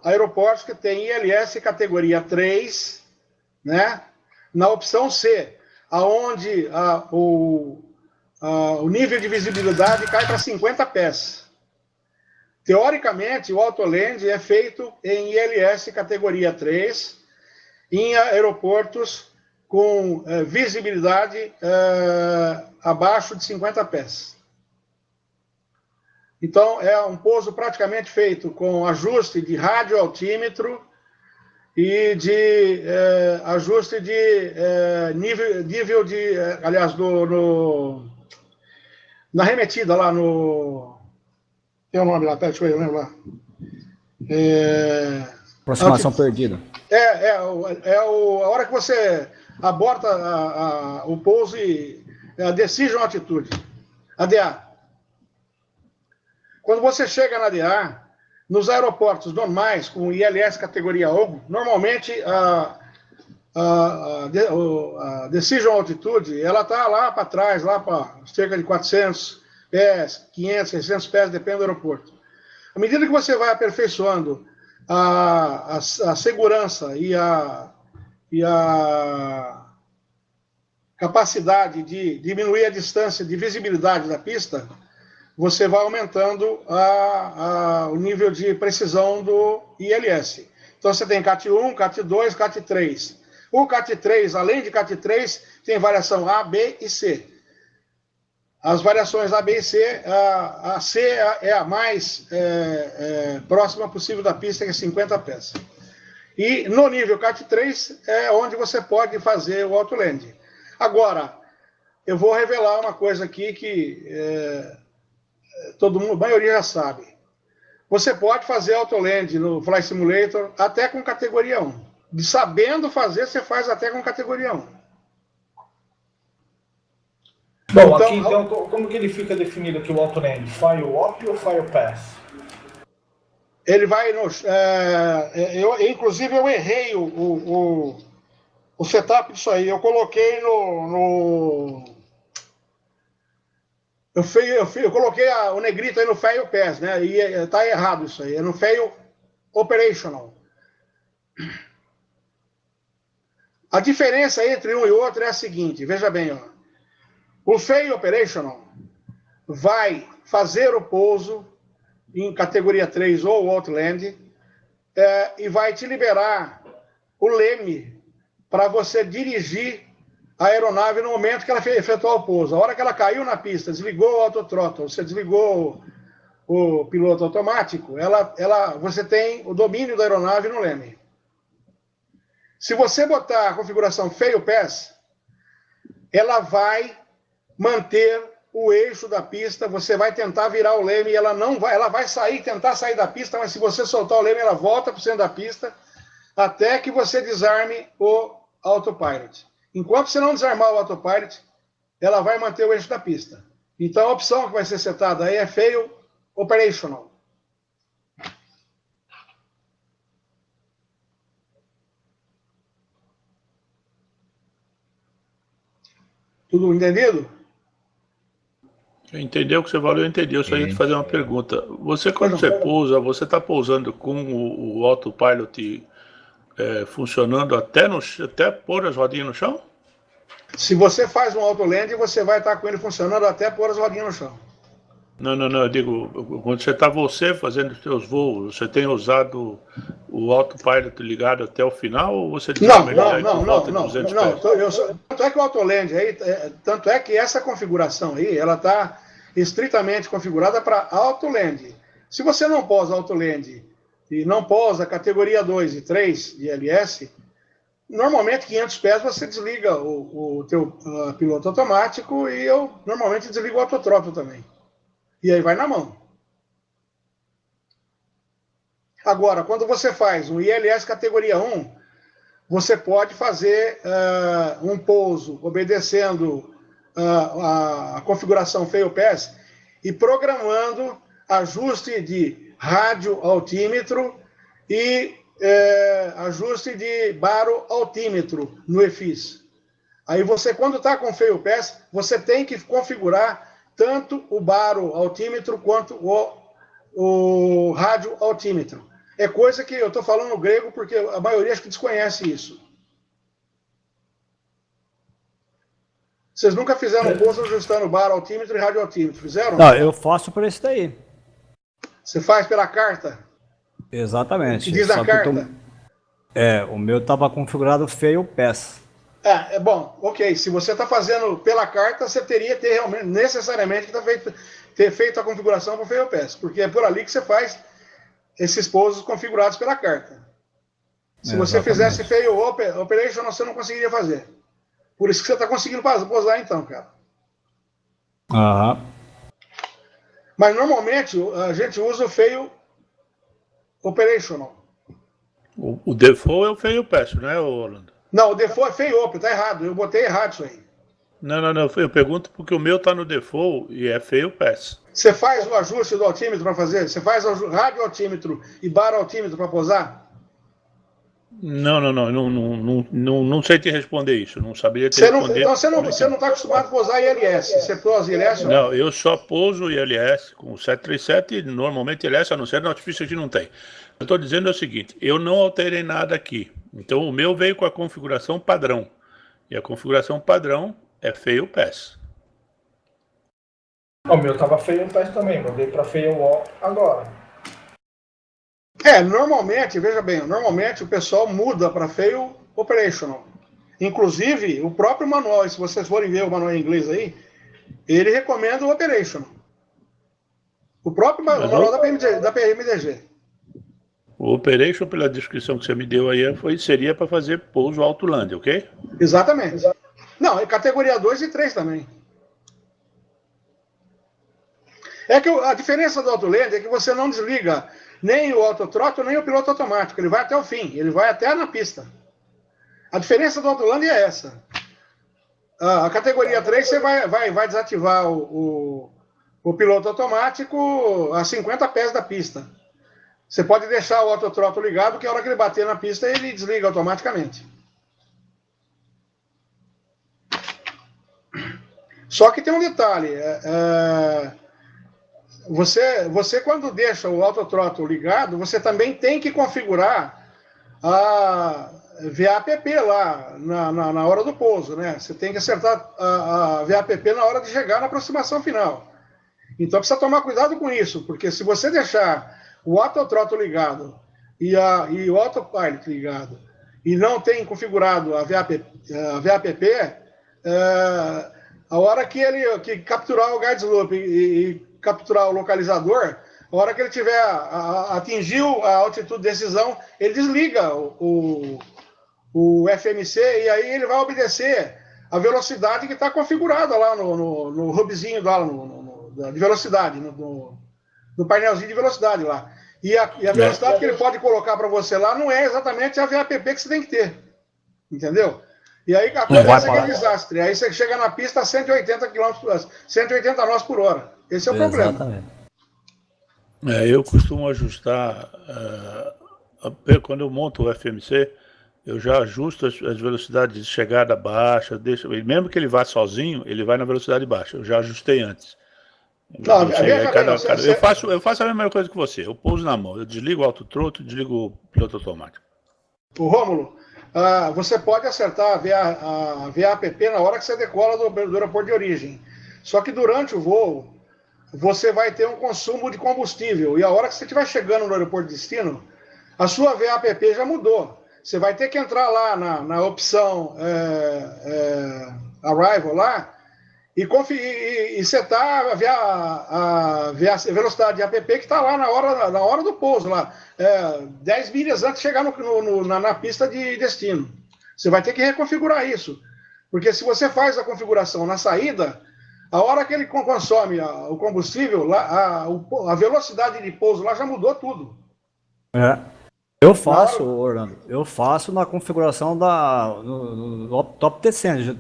aeroportos que tem ILS categoria 3, né? Na opção C, aonde o nível de visibilidade cai para 50 pés. Teoricamente, o autoland é feito em ILS categoria 3, em aeroportos com visibilidade abaixo de 50 pés. Então, é um pouso praticamente feito com ajuste de radioaltímetro e de ajuste de nível de... aliás, na remetida lá no... Tem o nome lá, deixa eu lembro lá. Aproximação perdida. A hora que você aborta o pouso e a Decision Altitude, ADA. Quando você chega na ADA, nos aeroportos normais, com ILS categoria 1, normalmente a Decision Altitude, ela está lá para trás, lá para cerca de 400 pés, 500, 600 pés, depende do aeroporto. À medida que você vai aperfeiçoando a segurança e a capacidade de diminuir a distância de visibilidade da pista, você vai aumentando o nível de precisão do ILS. Então, você tem CAT-1, CAT-2, CAT-3. O CAT-3, além de CAT-3, tem variação A, B e C. As variações A, B e C, a C é a mais próxima possível da pista, que é 50 pés. E no nível CAT-3 é onde você pode fazer o autoland. Agora, eu vou revelar uma coisa aqui que todo mundo, a maioria já sabe. Você pode fazer autoland no Flight Simulator até com categoria 1. Sabendo fazer, você faz até com categoria 1. Bom, aqui então, como que ele fica definido aqui o autoland? Fire-op ou Fire-pass? Ele vai no... inclusive, eu errei o setup disso aí. Eu coloquei eu coloquei o negrito aí no fail pass, né? E está errado isso aí. É no fail operational. A diferença entre um e outro é a seguinte. Veja bem, ó. O fail operational vai fazer o pouso em categoria 3 ou Outland e vai te liberar o leme para você dirigir a aeronave no momento que ela efetuar o pouso. A hora que ela caiu na pista, desligou o autothrottle, você desligou o piloto automático, você tem o domínio da aeronave no leme. Se você botar a configuração fail pass, ela vai manter o eixo da pista, você vai tentar virar o leme e ela vai tentar sair da pista, mas se você soltar o leme, ela volta para o centro da pista até que você desarme o autopilot. Enquanto você não desarmar o autopilot, ela vai manter o eixo da pista. Então a opção que vai ser setada aí é fail operational. Tudo entendido? Entendeu o que você falou? Eu entendi. Eu só ia te fazer uma pergunta. Você, quando você pousa, você está pousando com o autopilot funcionando até pôr as rodinhas no chão? Se você faz um autoland, você vai estar com ele funcionando até pôr as rodinhas no chão. Não, eu digo, quando você está fazendo os seus voos, você tem usado o autopilot ligado até o final ou você não. Tanto é que o autoland aí, tanto é que essa configuração aí, ela está estritamente configurada para autoland. Se você não pôs autoland e não pôs a categoria 2 e 3 de LS, normalmente 500 pés você desliga o teu piloto automático e eu normalmente desligo o autothrottle também. E aí vai na mão. Agora, quando você faz um ILS categoria 1, você pode fazer um pouso obedecendo a configuração fail pass e programando ajuste de rádio altímetro e ajuste de baro altímetro no EFIS. Aí você, quando está com fail pass, você tem que configurar tanto o baro altímetro quanto o rádio altímetro. É coisa que eu estou falando grego porque a maioria acho que desconhece isso. Vocês nunca fizeram pouso ajustando baro altímetro e rádio altímetro, fizeram? Não, eu faço por isso daí. Você faz pela carta? Exatamente. Diz a carta? O meu estava configurado Fail Pass. Bom, ok. Se você está fazendo pela carta, você teria que ter realmente, necessariamente, ter feito a configuração para o Fail Pass, porque é por ali que você faz esses pousos configurados pela carta. Se você fizesse Fail Operation, você não conseguiria fazer. Por isso que você está conseguindo pousar então, cara. Aham. Mas normalmente a gente usa o Fail Operational. O default é o Fail Pass, não é, Orlando? Não, o default é Fail Op, tá errado. Eu botei errado isso aí. Não. Eu pergunto porque o meu tá no default e é Fail Pass. Você faz o ajuste do altímetro para fazer? Você faz o rádio altímetro e bar altímetro para pousar? Não sei te responder isso. Não saberia te responder. Então você não está acostumado a pousar ILS. Você pousa ILS? Não, eu só pouso ILS com o 737 e normalmente ILS, a não ser no artifício que não tem. Eu estou dizendo o seguinte, eu não alterei nada aqui. Então o meu veio com a configuração padrão. E a configuração padrão é Fail Pass. O meu tava Fail Pass também, mudei para Fail Op agora. Normalmente, veja bem, o pessoal muda para Fail Operational. Inclusive, o próprio manual, se vocês forem ver o manual em inglês aí, ele recomenda o Operational. O próprio manual da PMDG. O Operation, pela descrição que você me deu aí, seria para fazer pouso alto land, ok? Exatamente. Não, é categoria 2 e 3 também. É que a diferença do autoland é que você não desliga nem o autotroto, nem o piloto automático. Ele vai até o fim, ele vai até na pista. A diferença do autoland é essa. A categoria 3 você vai desativar o piloto automático a 50 pés da pista. Você pode deixar o autotroto ligado, que a hora que ele bater na pista, ele desliga automaticamente. Só que tem um detalhe. Você quando deixa o autotroto ligado, você também tem que configurar a VAPP lá na hora do pouso, né? Você tem que acertar a VAPP na hora de chegar na aproximação final. Então precisa tomar cuidado com isso, porque se você deixar o autotroto ligado e o autopilot ligado e não tem configurado a VAPP, a hora que ele capturar o guide loop e capturar o localizador, a hora que ele tiver atingiu a altitude de decisão, ele desliga o FMC e aí ele vai obedecer a velocidade que está configurada lá no hubzinho lá, de velocidade, no painelzinho de velocidade lá. E a velocidade que ele pode colocar para você lá não é exatamente a VAPP que você tem que ter. Entendeu? E aí acontece aquele desastre. Aí você chega na pista a 180 nós por hora. Esse é o problema. Eu costumo ajustar, quando eu monto o FMC, eu já ajusto as velocidades de chegada baixa, mesmo que ele vá sozinho, ele vai na velocidade baixa. Eu já ajustei antes. Eu faço a mesma coisa que você. Eu pouso na mão, eu desligo o autotroto, desligo o piloto automático. O Rômulo, você pode acertar a VAPP na hora que você decola do aeroporto de origem. Só que durante o voo, você vai ter um consumo de combustível. E a hora que você estiver chegando no aeroporto de destino, a sua VAPP já mudou. Você vai ter que entrar lá na opção Arrival lá e setar a velocidade de APP que está lá na hora do pouso, lá, 10 milhas antes de chegar na pista de destino. Você vai ter que reconfigurar isso. Porque se você faz a configuração na saída, a hora que ele consome o combustível, lá, a velocidade de pouso lá já mudou tudo. Eu faço, Orlando, na configuração no Top Descent.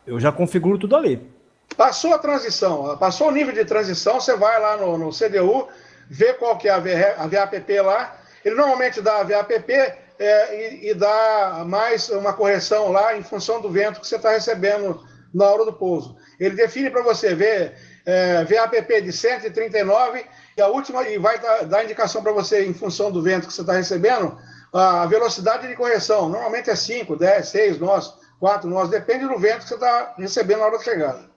Eu já configuro tudo ali. Passou a transição, passou o nível de transição, você vai lá no CDU, vê qual que é a VAPP lá. Ele normalmente dá a VAPP e dá mais uma correção lá em função do vento que você está recebendo na hora do pouso. Ele define para você ver VAPP de 139 e vai dar indicação para você, em função do vento que você está recebendo, a velocidade de correção. Normalmente é 5, 10, 6 nós, 4 nós, depende do vento que você está recebendo na hora da chegada.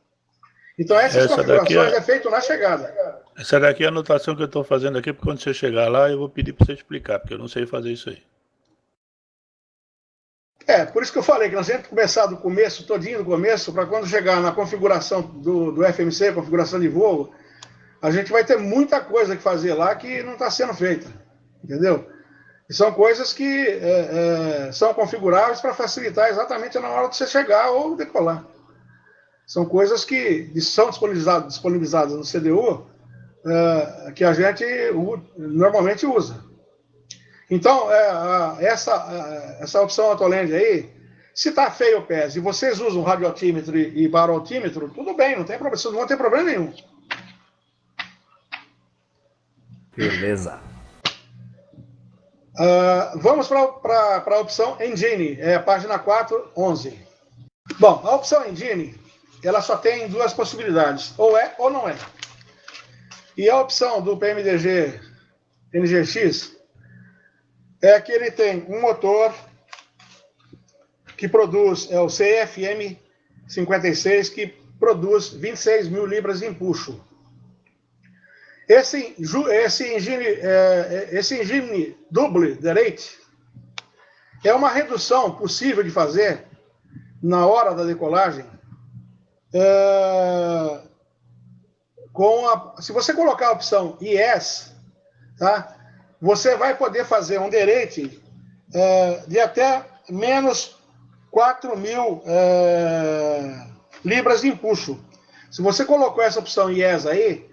Então, essas Essa configurações daqui é feito na chegada. Essa daqui é a anotação que eu estou fazendo aqui, porque quando você chegar lá, eu vou pedir para você explicar, porque eu não sei fazer isso aí. Por isso que eu falei que nós temos que começar do começo, todinho do começo, para quando chegar na configuração do FMC, configuração de voo, a gente vai ter muita coisa que fazer lá que não está sendo feita, entendeu? E são coisas que são configuráveis para facilitar exatamente na hora de você chegar ou decolar. São coisas que são disponibilizadas no CDU, que a gente normalmente usa. Então, essa opção Autoland aí, se está feio o PES e vocês usam radioaltímetro e baroaltímetro, tudo bem, não tem problema, vocês não vão ter problema nenhum. Beleza. Vamos para a opção Engine, página 411. Bom, a opção Engine, ela só tem duas possibilidades, ou é ou não é. E a opção do PMDG NGX é que ele tem um motor que produz, o CFM 56, que produz 26 mil libras de empuxo. Esse engine double derate é uma redução possível de fazer na hora da decolagem. Se você colocar a opção IS, tá? Você vai poder fazer um derate de até menos 4.000 libras de empuxo. Se você colocou essa opção IES aí,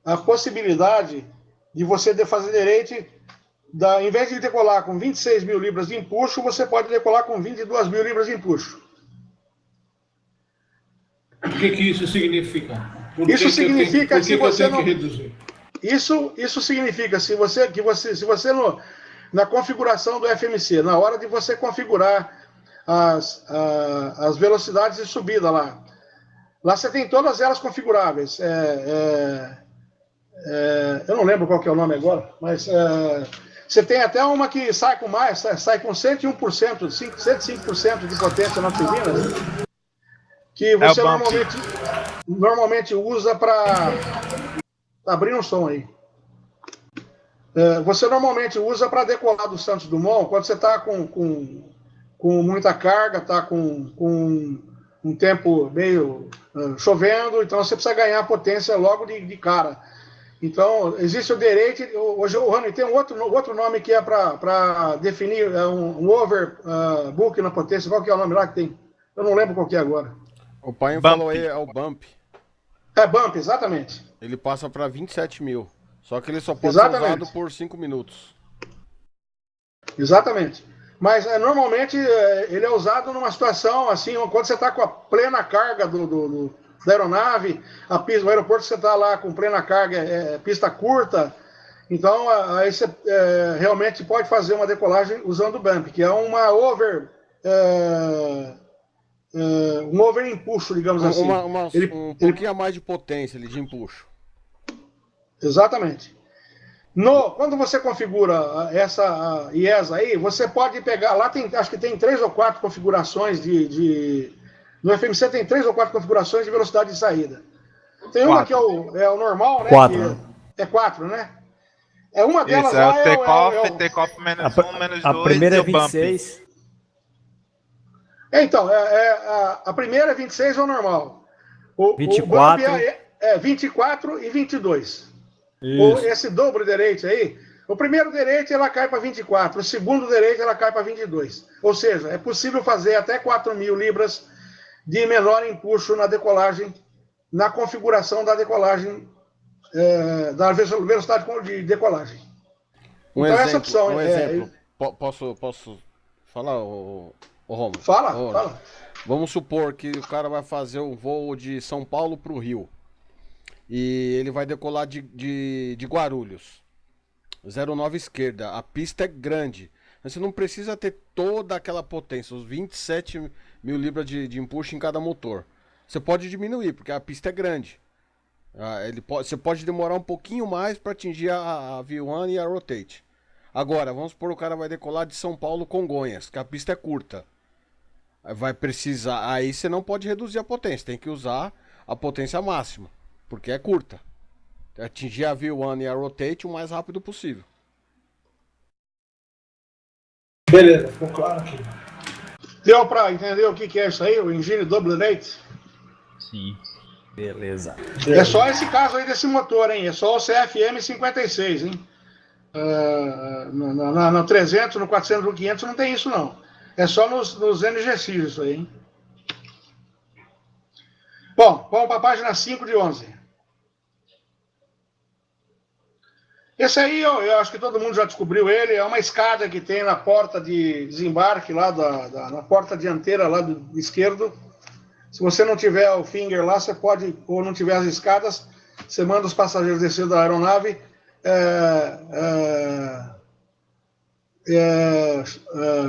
a possibilidade de você fazer derate, em vez de decolar com 26 mil libras de empuxo, você pode decolar com 22 mil libras de empuxo. O que isso significa? Isso significa que se você não... reduzir? Isso significa se você na configuração do FMC, na hora de você configurar as velocidades de subida lá você tem todas elas configuráveis. Eu não lembro qual que é o nome agora, mas você tem até uma que sai com mais, sai com 101%, 105% de potência na turbina, que você normalmente usa para... abrir um som aí. Você normalmente usa para decolar do Santos Dumont quando você está com muita carga, está com um tempo meio chovendo, então você precisa ganhar potência logo de cara. Então, existe o derate, hoje o Rani tem um outro nome que é para definir um overbook na potência. Qual que é o nome lá que tem? Eu não lembro qual que é agora. O pai falou aí, é o bump. Bump, exatamente. Ele passa para 27 mil. Só que ele só pode ser usado por 5 minutos. Exatamente. Mas normalmente ele é usado numa situação assim, quando você está com a plena carga da aeronave, o aeroporto você está lá com plena carga, pista curta, então aí você realmente pode fazer uma decolagem usando o bump, que é um over empuxo, digamos assim. Um pouquinho a mais de potência de empuxo. Exatamente. Quando você configura essa IES aí, você pode pegar, lá acho que tem 3 ou 4 configurações no FMC tem 3 ou 4 configurações de velocidade de saída. Tem uma que é o normal, né? 4. É 4, né? Uma delas isso, lá é o take-off menos 1, menos 2. A primeira é 26. Então, a primeira é 26 é o normal. 24. O bump é 24 e 22. Esse dobro derate aí, o primeiro derate ela cai para 24, o segundo derate ela cai para 22. Ou seja, é possível fazer até 4.000 libras de menor empuxo na decolagem, na configuração da decolagem, da velocidade de decolagem. Essa opção Posso falar, Romulo? Fala. Vamos supor que o cara vai fazer um voo de São Paulo para o Rio. E ele vai decolar de Guarulhos. 09 esquerda. A pista é grande. Mas você não precisa ter toda aquela potência, os 27 mil libras de empuxo em cada motor. Você pode diminuir, porque a pista é grande. Você pode demorar um pouquinho mais para atingir a V1 e a Rotate. Agora, vamos supor que o cara vai decolar de São Paulo Congonhas, que a pista é curta. Vai precisar. Aí você não pode reduzir a potência, tem que usar a potência máxima, porque é curta. Atingir a V1 e a rotate o mais rápido possível. Beleza, ficou claro aqui. Deu para entender o que é isso aí, o engine double rate? Sim. Beleza. É só esse caso aí desse motor, hein? É só o CFM 56, hein? No 300, no 400, no 500 não tem isso, não. É só nos NGX isso aí, hein? Bom, vamos para a página 5 de 11. Esse aí, eu acho que todo mundo já descobriu ele, é uma escada que tem na porta de desembarque, lá na porta dianteira lá do esquerdo. Se você não tiver o finger lá, você pode, ou não tiver as escadas, você manda os passageiros descer da aeronave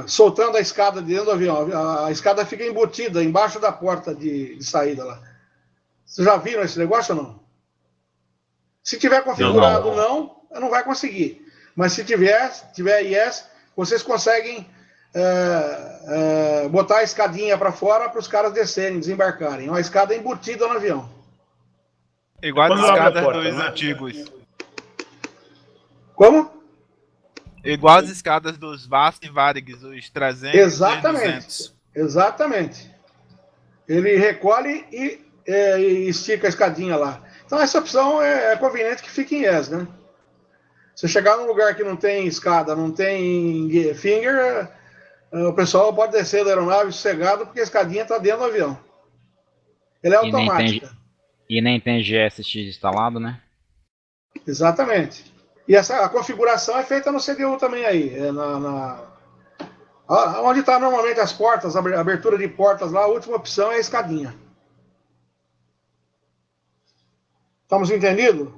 soltando a escada dentro do avião. A escada fica embutida embaixo da porta de saída lá. Vocês já viram esse negócio ou não? Se tiver configurado não vai conseguir. Mas se tiver IS, vocês conseguem botar a escadinha para fora para os caras descerem, desembarcarem. É uma escada embutida no avião. Igual as escadas dos antigos. Como? Igual as escadas dos Vasco e Varig, os 300 Exatamente. e 200. Exatamente. Ele recolhe e estica a escadinha lá. Então essa opção é conveniente que fique em IS, né? Se chegar num lugar que não tem escada, não tem finger, o pessoal pode descer da aeronave sossegado porque a escadinha está dentro do avião. Ela é automática. E nem tem GSX instalado, né? Exatamente. E a configuração é feita no CDU também aí. Onde está normalmente as portas, a abertura de portas lá, a última opção é a escadinha. Estamos entendidos?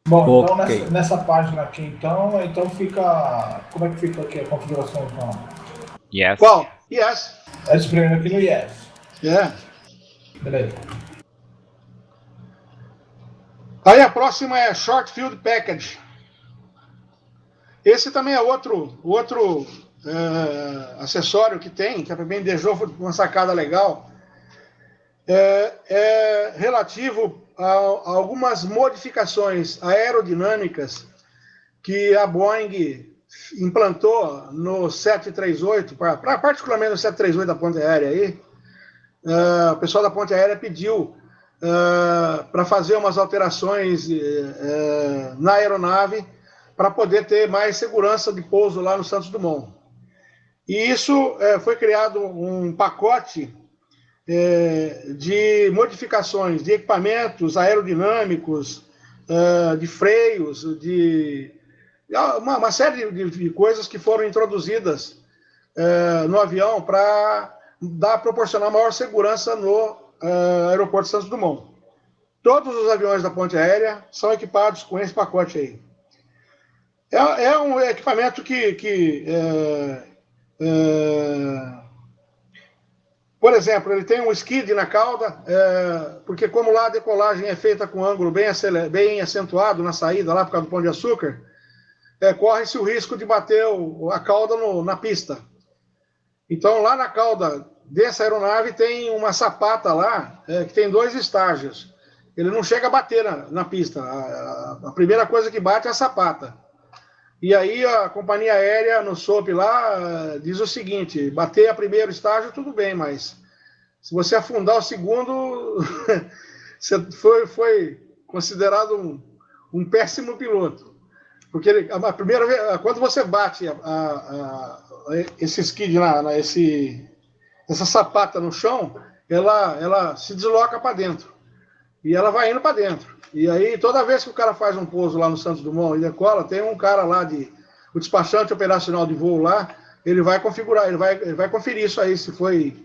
Bom, então nessa página aqui, então fica... Como é que fica aqui a configuração, então? Yes. Qual? Yes. É espremendo aqui no Yes. É. Beleza. Aí a próxima é Short Field Package. Esse também é outro acessório que tem, que a PBM deixou uma sacada legal. É relativo a algumas modificações aerodinâmicas que a Boeing implantou no 738, particularmente no 738 da ponte aérea aí. O pessoal da ponte aérea pediu para fazer umas alterações na aeronave para poder ter mais segurança de pouso lá no Santos Dumont. E isso foi criado um pacote de modificações de equipamentos aerodinâmicos, de freios, de uma série de coisas que foram introduzidas no avião para proporcionar maior segurança no aeroporto Santos Dumont. Todos os aviões da ponte aérea são equipados com esse pacote aí. É um equipamento que por exemplo, ele tem um skid na cauda, porque como lá a decolagem é feita com ângulo bem acentuado na saída, lá por causa do Pão de Açúcar, corre-se o risco de bater a cauda na pista. Então, lá na cauda dessa aeronave tem uma sapata lá, que tem 2 estágios. Ele não chega a bater na pista. A primeira coisa que bate é a sapata. E aí a companhia aérea no SOP lá diz o seguinte: bater a primeiro estágio tudo bem, mas se você afundar o segundo, você foi considerado um péssimo piloto. Porque a primeira vez, quando você bate esse skid, essa sapata no chão, ela se desloca para dentro. E ela vai indo para dentro. E aí, toda vez que o cara faz um pouso lá no Santos Dumont e decola, tem um cara lá, o despachante operacional de voo lá, ele vai configurar, ele vai conferir isso aí, se foi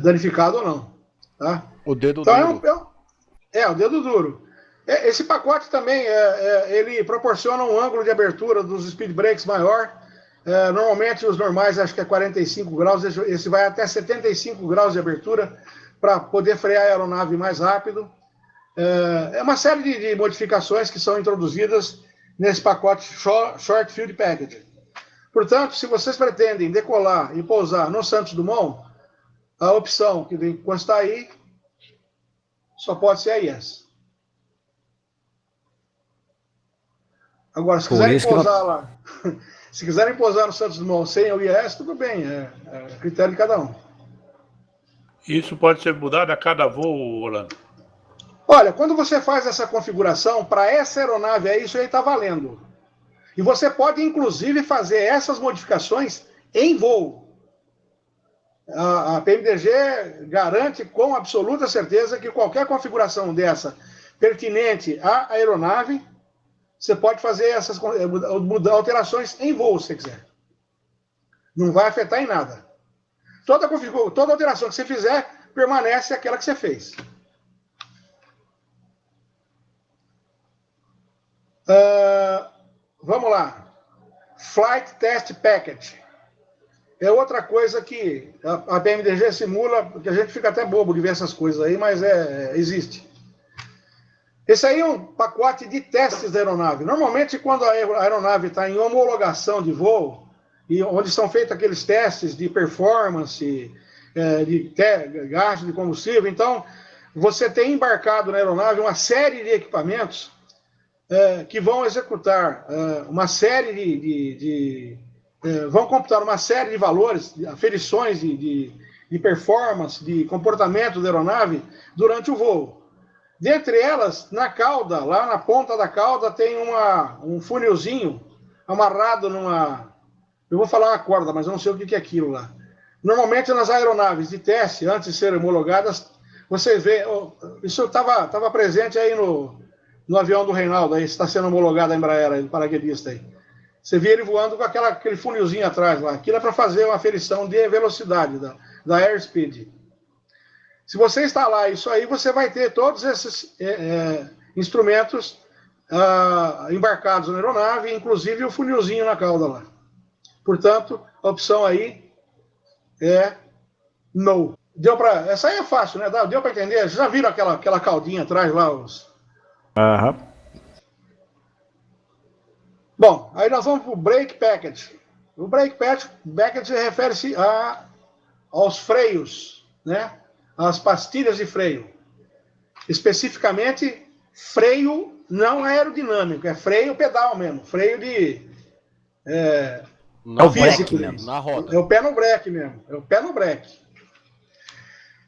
danificado ou não. Tá? O dedo então, duro. O dedo duro. Esse pacote também, ele proporciona um ângulo de abertura dos speed brakes maior. Normalmente, os normais, acho que é 45 graus, esse vai até 75 graus de abertura, para poder frear a aeronave mais rápido. É uma série de modificações que são introduzidas nesse pacote Short Field Package. Portanto, se vocês pretendem decolar e pousar no Santos Dumont, a opção que tem que constar aí só pode ser a IES. Agora, se quiserem pousar lá, se quiserem pousar no Santos Dumont sem o IES, tudo bem, é critério de cada um. Isso pode ser mudado a cada voo, Orlando? Olha, quando você faz essa configuração, para essa aeronave aí, isso aí está valendo. E você pode, inclusive, fazer essas modificações em voo. A PMDG garante com absoluta certeza que qualquer configuração dessa pertinente à aeronave, você pode fazer essas alterações em voo, se você quiser. Não vai afetar em nada. Toda alteração que você fizer, permanece aquela que você fez. Vamos lá. Flight Test Package. É outra coisa que a PMDG simula, porque a gente fica até bobo de ver essas coisas aí, mas existe. Esse aí é um pacote de testes da aeronave. Normalmente, quando a aeronave está em homologação de voo, e onde são feitos aqueles testes de performance, de gasto de combustível, então, você tem embarcado na aeronave uma série de equipamentos que vão executar uma série vão computar uma série de valores, aferições de performance, de comportamento da aeronave durante o voo. Dentre elas, na cauda, lá na ponta da cauda, tem um funilzinho amarrado numa... Eu vou falar uma corda, mas eu não sei o que é aquilo lá. Normalmente, nas aeronaves de teste, antes de serem homologadas, vocês veem... Isso estava presente aí no avião do Reinaldo, aí está sendo homologado a Embraer, o paraquedista aí. Você vê ele voando com aquele funilzinho atrás lá. Aquilo é para fazer uma aferição de velocidade da airspeed. Se você instalar isso aí, você vai ter todos esses instrumentos embarcados na aeronave, inclusive o funilzinho na cauda lá. Portanto, a opção aí é no. Essa aí é fácil, né? Deu para entender? Vocês já viram aquela caudinha atrás lá? Bom, aí nós vamos para o Brake Package. O Brake Package refere-se aos freios, né? As pastilhas de freio. Especificamente, freio não aerodinâmico, é freio pedal mesmo, freio de... É o breque mesmo, na roda. É o pé no breque mesmo, é o pé no breque.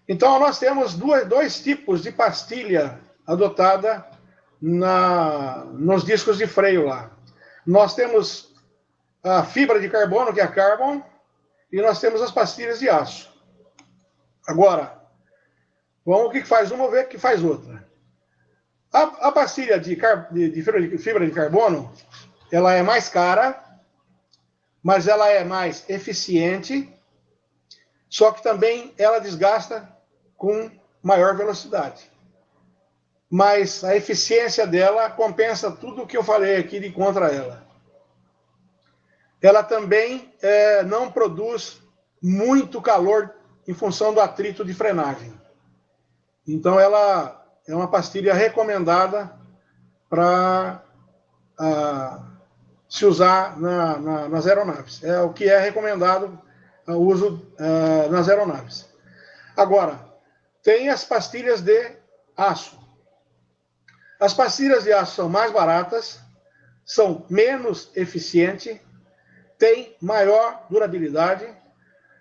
Então, nós temos dois tipos de pastilha adotada nos discos de freio lá. Nós temos a fibra de carbono, que é a Carbon, e nós temos as pastilhas de aço. Agora, vamos o que faz uma, ver o que faz outra. A pastilha de fibra de carbono, ela é mais cara, mas ela é mais eficiente, só que também ela desgasta com maior velocidade. Mas a eficiência dela compensa tudo o que eu falei aqui de contra ela. Ela também não produz muito calor em função do atrito de frenagem. Então, ela é uma pastilha recomendada para se usar nas aeronaves. É o que é recomendado o uso nas aeronaves. Agora, tem as pastilhas de aço. As pastilhas de aço são mais baratas, são menos eficientes, têm maior durabilidade,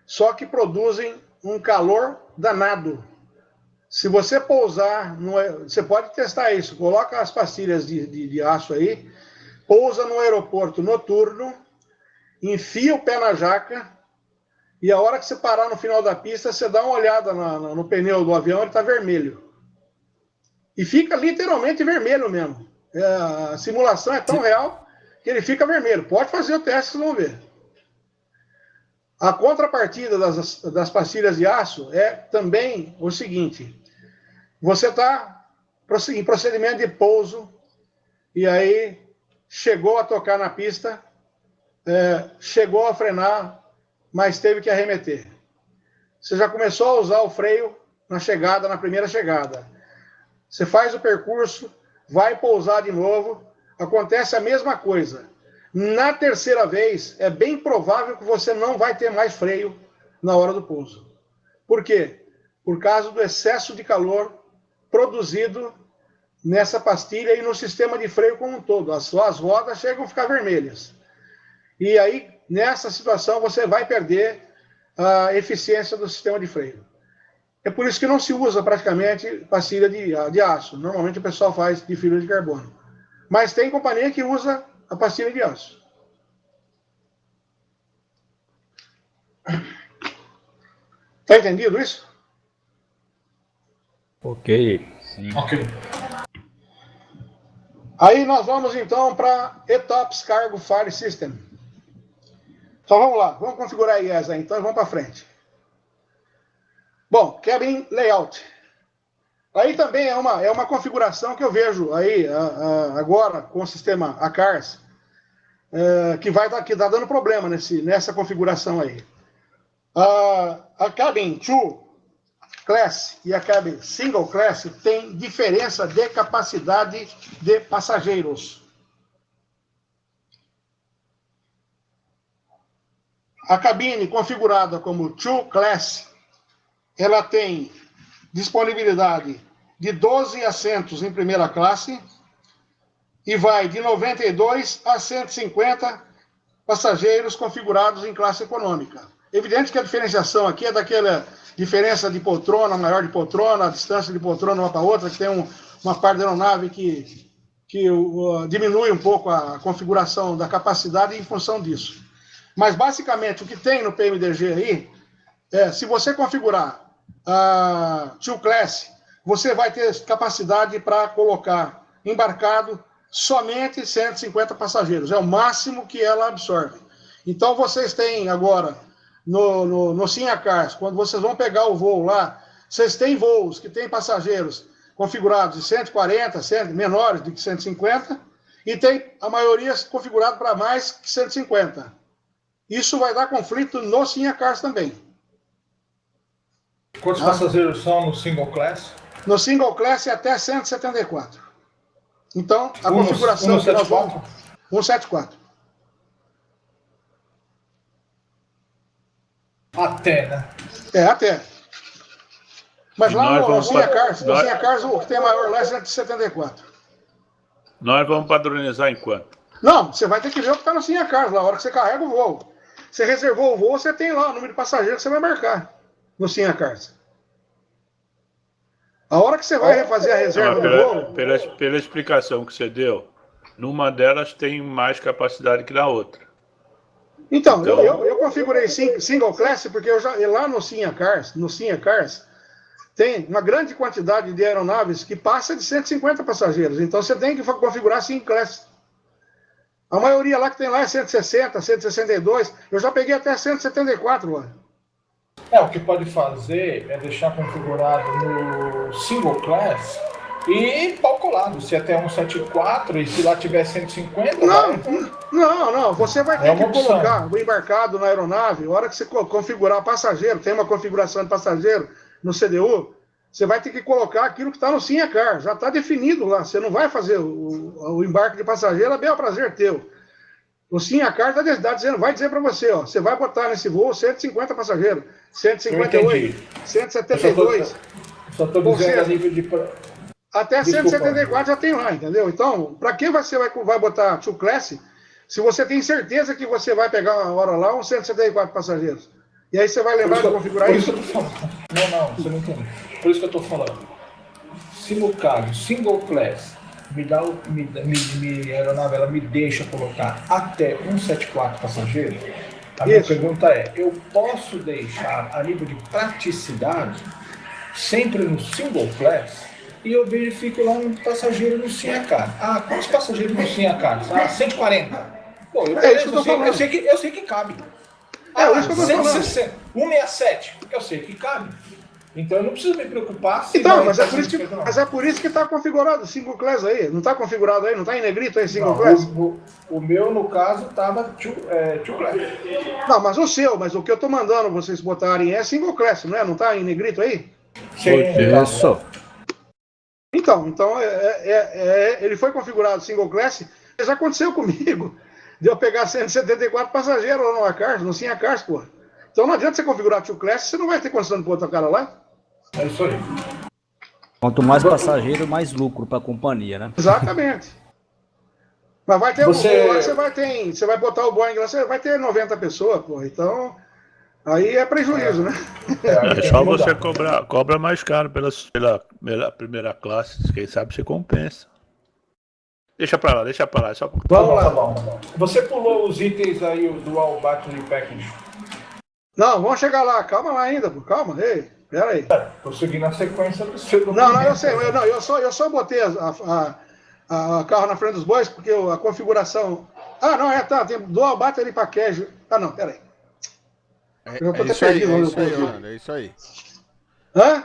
só que produzem um calor danado. Se você pousar, você pode testar isso, coloca as pastilhas de aço aí, pousa no aeroporto noturno, enfia o pé na jaca, e a hora que você parar no final da pista, você dá uma olhada no pneu do avião, ele está vermelho. E fica literalmente vermelho mesmo. A simulação é tão real que ele fica vermelho. Pode fazer o teste, vocês vão ver. A contrapartida das pastilhas de aço é também o seguinte. Você está em procedimento de pouso e aí chegou a tocar na pista, chegou a frenar, mas teve que arremeter. Você já começou a usar o freio na primeira chegada. Você faz o percurso, vai pousar de novo, acontece a mesma coisa. Na terceira vez, é bem provável que você não vai ter mais freio na hora do pouso. Por quê? Por causa do excesso de calor produzido nessa pastilha e no sistema de freio como um todo. As rodas chegam a ficar vermelhas. E aí, nessa situação, você vai perder a eficiência do sistema de freio. É por isso que não se usa praticamente pastilha de aço. Normalmente o pessoal faz de fibra de carbono. Mas tem companhia que usa a pastilha de aço. Tá entendido isso? Ok. Sim. Ok. Aí nós vamos então para ETOPS Cargo Fire System. Então vamos lá, vamos configurar a IES aí, então vamos para frente. Bom, Cabin Layout. Aí também é uma configuração que eu vejo aí agora com o sistema ACARS, que tá dando problema nessa configuração aí. A Cabin 2 Class e a Cabin Single Class tem diferença de capacidade de passageiros. A cabine configurada como 2 Class, ela tem disponibilidade de 12 assentos em primeira classe e vai de 92 a 150 passageiros configurados em classe econômica. Evidente que a diferenciação aqui é daquela diferença de poltrona, maior de poltrona, a distância de poltrona uma para outra, que tem uma parte da aeronave que diminui um pouco a configuração da capacidade em função disso. Mas, basicamente, o que tem no PMDG aí, se você configurar a 2 Class, você vai ter capacidade para colocar embarcado somente 150 passageiros. É o máximo que ela absorve. Então, vocês têm agora, no Sinhacars, quando vocês vão pegar o voo lá, vocês têm voos que têm passageiros configurados de 140, menores do que 150, e tem a maioria configurada para mais que 150. Isso vai dar conflito no Sinhacars também. Quantos passageiros são no Single Class? No Single Class é até 174. Então, a configuração que nós vamos... 174. Até, né? Até. Mas E lá nós no vamos Sinhacars, nós- o que tem maior lá é 174. Nós vamos padronizar em quanto? Não, você vai ter que ver o que está no Sinhacars lá, a hora que você carrega o voo. Você reservou o voo, você tem lá o número de passageiros que você vai marcar no Sinhacars. A hora que você vai fazer a reserva do voo... Pela explicação que você deu, numa delas tem mais capacidade que na outra. Então, eu configurei Single Class porque lá no Sinhacars, tem uma grande quantidade de aeronaves que passa de 150 passageiros. Então, você tem que configurar Single Class. A maioria lá que tem lá é 160, 162. Eu já peguei até 174 lá. O que pode fazer é deixar configurado no Single Class e calculado. Se até 174 e se lá tiver 150... Não. Você vai ter É uma que colocar o embarcado na aeronave. A hora que você configurar passageiro, tem uma configuração de passageiro no CDU, você vai ter que colocar aquilo que está no Sinhacar. Já está definido lá. Você não vai fazer o embarque de passageiro, é bem ao prazer teu. O Sinhacar vai dizer para você, você vai botar nesse voo 150 passageiros, 158, 172. Só estou dizendo a nível de... Até Desculpa. 174 já tem lá, entendeu? Então, para que você vai botar 2 Class se você tem certeza que você vai pegar uma hora lá uns 174 passageiros? E aí você vai lembrar de configurar isso? Não, você não entendeu. Por isso que eu estou falando. Se no caso, Single Class, a aeronave ela me deixa colocar até 174 passageiros, a minha pergunta é, eu posso deixar a nível de praticidade sempre no Single Class e eu verifico lá um passageiro no Sinhacar. Quantos passageiros no Sinhacar? 140. Pô, eu sei que cabe. Isso que eu tô falando. 160, 167, eu sei que cabe. Então eu não preciso me preocupar se Então, vai mas estar é por isso que está configurado o Single Class aí. Não está configurado aí? Não está em negrito aí Single Class? O meu, no caso, estava 2 Class. Não, mas o que eu estou mandando vocês botarem é Single Class, não é? Não está em negrito aí? Isso. Então ele foi configurado Single Class. Já aconteceu comigo de eu pegar 174 passageiros lá no Sinhacars, pô. Então não adianta você configurar Two Class, você não vai ter condição de pôr outro cara lá. É isso aí. Quanto mais passageiro, mais lucro para a companhia, né? Exatamente. Mas vai ter Você- um voo lá que você vai botar o Boeing lá, você vai ter 90 pessoas, pô. Então, aí é prejuízo, né? É só você cobra mais caro pela primeira classe, quem sabe você compensa. Deixa pra lá, é só Tá Vamos bom, lá. tá bom, tá bom. Você pulou os itens aí, o Dual Battery Package. Não, vamos chegar lá. Calma lá ainda, pô. Calma. Ei, pera aí. Tô seguindo a sequência do seu Não, documento. eu sei. Eu só botei a carro na frente dos bois, porque a configuração... Ah, não, tá. Tem Dual Battery Package. Ah, não, pera aí. Eu tô até perdido onde eu coloquei. Orlando, é isso aí. Hã?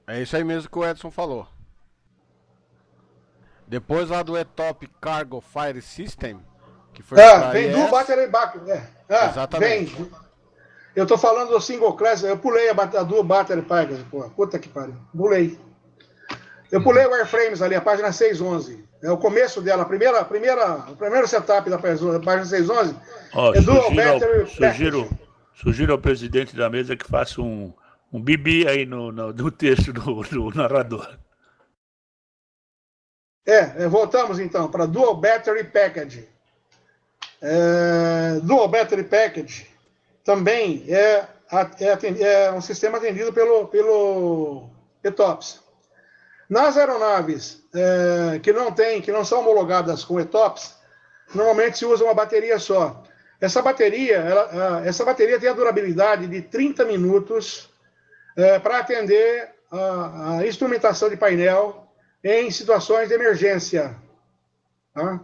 É isso aí mesmo que o Edson falou. Depois lá do ETOP Cargo Fire System, que foi pra Vem IS, Dual Battery Package. Exatamente. Vem. Eu tô falando do Single Class, eu pulei a Dual Battery Package, pô. Puta que pariu. Pulei. Eu pulei o Airframes ali, a página 611. É o começo dela, o primeiro setup da página 611. Ó, É Dual Battery Package. sugiro ao presidente da mesa que faça um bibi aí no texto do narrador. Voltamos então para Dual Battery Package. Dual Battery Package também é um sistema atendido pelo ETOPS. Nas aeronaves que não são homologadas com ETOPS, normalmente se usa uma bateria só. Essa bateria tem a durabilidade de 30 minutos para atender a instrumentação de painel em situações de emergência. Tá?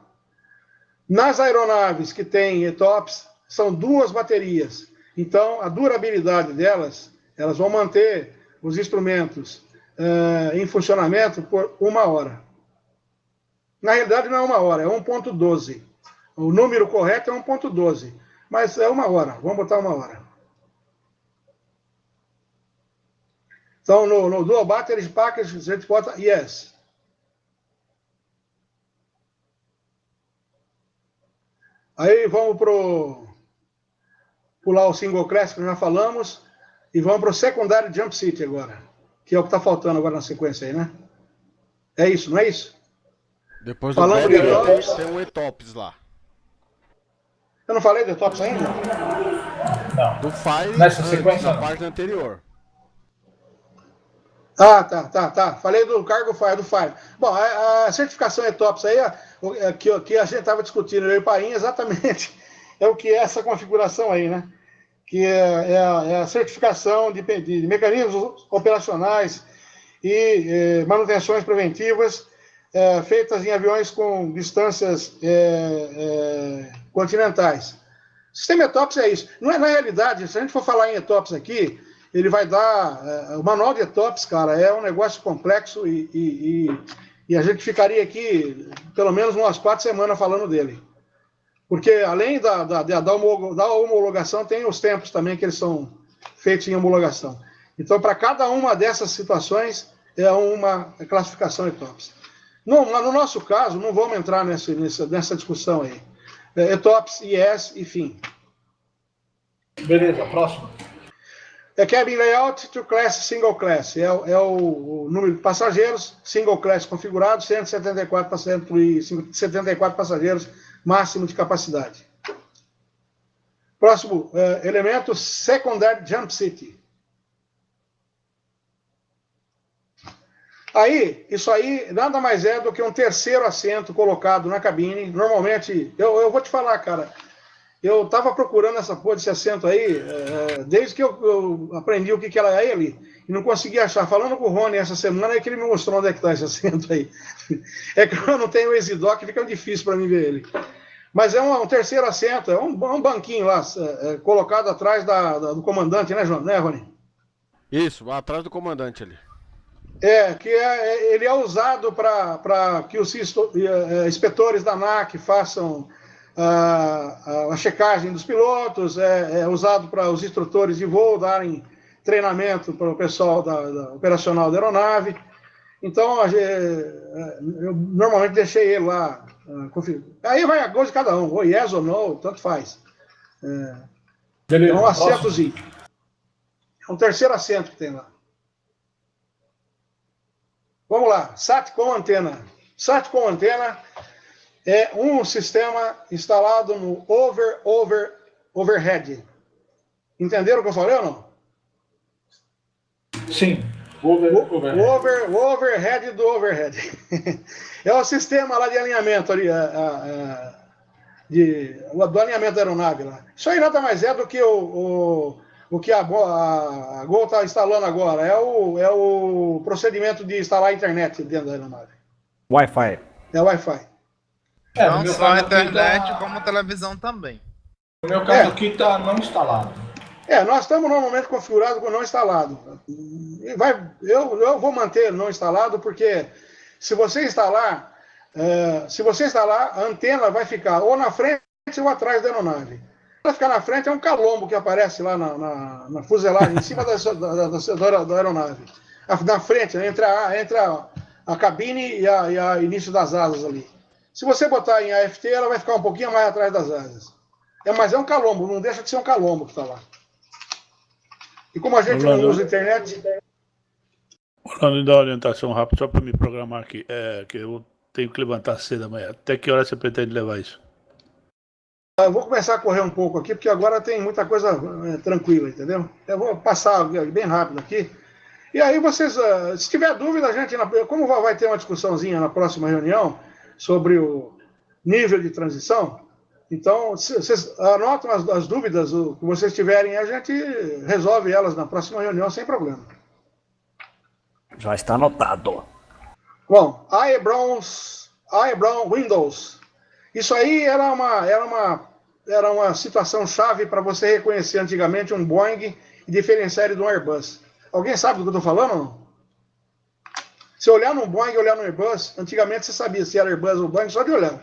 Nas aeronaves que têm ETOPS, são 2 baterias. Então, a durabilidade delas, elas vão manter os instrumentos em funcionamento por 1 hora. Na realidade, não é 1 hora, é 1.12. O número correto é 1.12, mas é 1 hora. Vamos botar 1 hora. Então, no Dual Battery Package, a gente bota yes. Aí vamos pular o Single Class, que já falamos, e vamos para o Secondary Jump Seat agora, que é o que está faltando agora na sequência aí, né? É isso, não é isso? Depois do Falando de ETOPS, tem um ETOPS lá. eu não falei de ETOPS ainda? Não. Do Fire Nessa antes, sequência, na não. parte anterior. Ah, tá. Falei do Cargo Fire, do Fire. Bom, a certificação ETOPS aí, que a gente estava discutindo, eu e o Paim, exatamente é o que é essa configuração aí, né? Que é a certificação de mecanismos operacionais e manutenções preventivas feitas em aviões com distâncias continentais. O sistema ETOPS é isso. Não é, na realidade, se a gente for falar em ETOPS aqui, ele vai dar... o manual de ETOPS, cara, é um negócio complexo e a gente ficaria aqui pelo menos umas 4 semanas falando dele. Porque além da homologação, tem os tempos também que eles são feitos em homologação. Então, para cada uma dessas situações, é uma classificação ETOPS. No nosso caso, não vamos entrar nessa discussão aí. ETOPS, IS e fim. Beleza, próximo. Cabin Layout to Class Single Class. É o número de passageiros, Single Class configurado, 174 passageiros, máximo de capacidade. Próximo elemento, Secondary Jump Seat. Isso aí nada mais é do que um terceiro assento colocado na cabine. Normalmente, eu vou te falar, cara, eu estava procurando essa porra desse assento aí, desde que eu aprendi o que era ele, e não conseguia achar. Falando com o Rony essa semana, é que ele me mostrou onde é que está esse assento aí. É que eu não tenho o EasyDock, fica difícil para mim ver ele. Mas é um terceiro assento, é um banquinho lá, colocado atrás do comandante, né, João? Né, Rony? Isso, atrás do comandante ali. Ele é usado para que os inspetores da ANAC façam a checagem dos pilotos, é usado para os instrutores de voo darem treinamento para o pessoal da operacional da aeronave. Então, eu normalmente deixei ele lá. Aí vai a gosto de cada um, ou yes ou no, tanto faz. Beleza, É um próximo. assentozinho. É um terceiro assento que tem lá. Vamos lá, SAT com antena. SAT com antena é um sistema instalado no overhead. Entenderam o que eu falei ou não? Sim. O overhead do overhead. É o sistema lá de alinhamento ali, do alinhamento da aeronave lá. Isso aí nada mais é do que o que a Gol está instalando agora. É o procedimento de instalar a internet dentro da aeronave. Wi-Fi. É Wi-Fi. É, no Não meu só a caso aqui internet, tá- como televisão também. No meu caso aqui está não instalado. Nós estamos normalmente configurados com não instalado. Eu vou manter não instalado porque se você instalar, a antena vai ficar ou na frente ou atrás da aeronave. Ela ficar na frente é um calombo que aparece lá na fuselagem, em cima da aeronave. Na frente, entre a cabine e a início das asas ali. Se você botar em AFT, ela vai ficar um pouquinho mais atrás das asas. Mas é um calombo, não deixa de ser um calombo que está lá. E como a gente não usa internet... Orlando, dá uma orientação rápida só para me programar aqui. Que eu tenho que levantar cedo amanhã. Até que hora você pretende levar isso? Eu vou começar a correr um pouco aqui, porque agora tem muita coisa tranquila, entendeu? Eu vou passar bem rápido aqui. E aí vocês, se tiver dúvida, como vai ter uma discussãozinha na próxima reunião sobre o nível de transição, então vocês anotam as dúvidas que vocês tiverem, a gente resolve elas na próxima reunião sem problema. Já está anotado. Bom, Aebron Windows. Isso aí era uma situação chave para você reconhecer antigamente um Boeing e diferenciar ele de um Airbus. Alguém sabe do que eu estou falando ou não? Se olhar num Boeing e olhar no Airbus, antigamente você sabia se era Airbus ou Boeing só de olhar.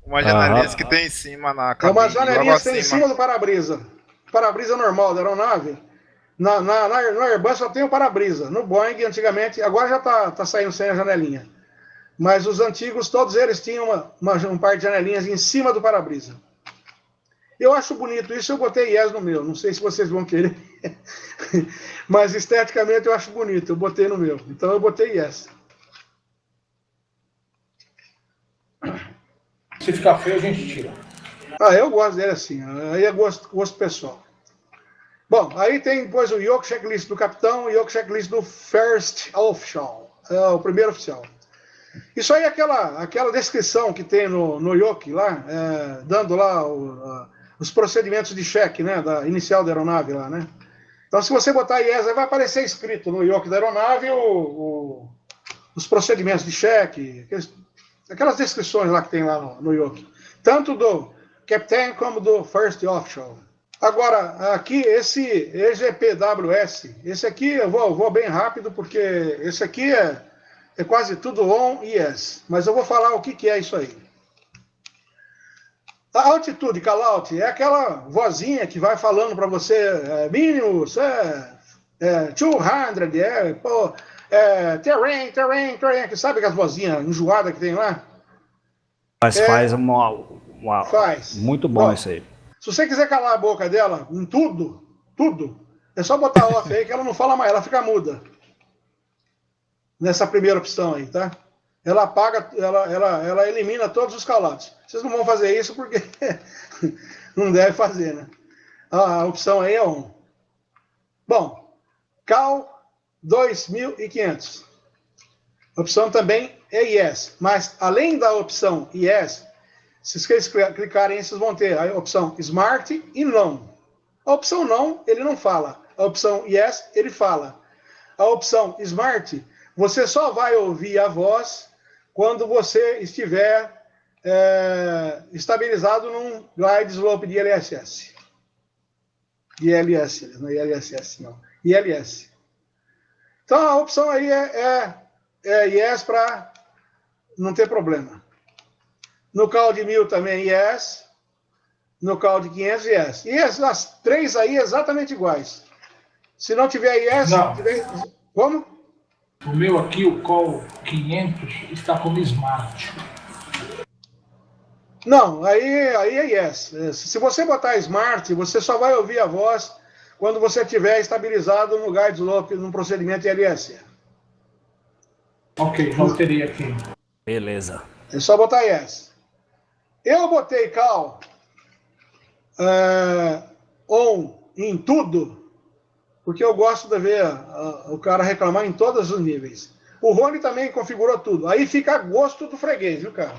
Uma janelinha que tem em cima na cabine. É uma janelinha que tem em acima. cima do para-brisa. Para-brisa normal da aeronave. No Airbus só tem o para-brisa. No Boeing, antigamente, agora já está saindo sem a janelinha. Mas os antigos, todos eles tinham um par de janelinhas em cima do para-brisa. Eu acho bonito isso, eu botei yes no meu. Não sei se vocês vão querer. Mas esteticamente eu acho bonito, eu botei no meu. Então eu botei yes. Se ficar feio, a gente tira. Eu gosto dele assim. Aí é gosto pessoal. Bom, aí tem depois o Yoke Checklist do capitão e o Yoke Checklist do First Official. É o primeiro oficial. Isso aí é aquela descrição que tem no Yoke lá, dando lá os procedimentos de cheque, né, da inicial da aeronave lá, né? Então, se você botar yes, aí vai aparecer escrito no Yoke da aeronave os procedimentos de cheque, aquelas descrições lá que tem lá no Yoke. Tanto do Captain como do First Official. Agora, aqui, esse EGPWS, esse aqui eu vou bem rápido, porque esse aqui é quase tudo on e yes. Mas eu vou falar o que é isso aí. A altitude, call-out, é aquela vozinha que vai falando para você, mínimo, 200, terrain, que sabe aquelas vozinhas enjoadas que tem lá? Mas faz Faz. Muito bom isso aí. Se você quiser calar a boca dela em tudo, é só botar off aí que ela não fala mais, ela fica muda. Nessa primeira opção aí, tá? Ela apaga, ela elimina todos os call-outs. Vocês não vão fazer isso porque não deve fazer, né? A opção aí é on. Bom, Cal 2500. A opção também é yes, mas além da opção yes, se vocês clicarem, vocês vão ter a opção Smart e não. A opção não, ele não fala. A opção yes, ele fala. A opção Smart, você só vai ouvir a voz quando você estiver estabilizado num glide slope de ILSS. ILS, não é ILSS, não. ILS. Então, a opção aí é yes para não ter problema. No call de 1000 também yes. No call de 500, yes. E as três aí exatamente iguais. Se não tiver yes... Não. Como? O meu aqui, o call 500, está como smart. Não, aí é yes. Se você botar Smart, você só vai ouvir a voz quando você estiver estabilizado no guide slope, no procedimento ILS. Ok, já alterei aqui. Beleza. É só botar yes. Eu botei cal on em tudo, porque eu gosto de ver o cara reclamar em todos os níveis. O Rony também configurou tudo. Aí fica a gosto do freguês, viu, cara?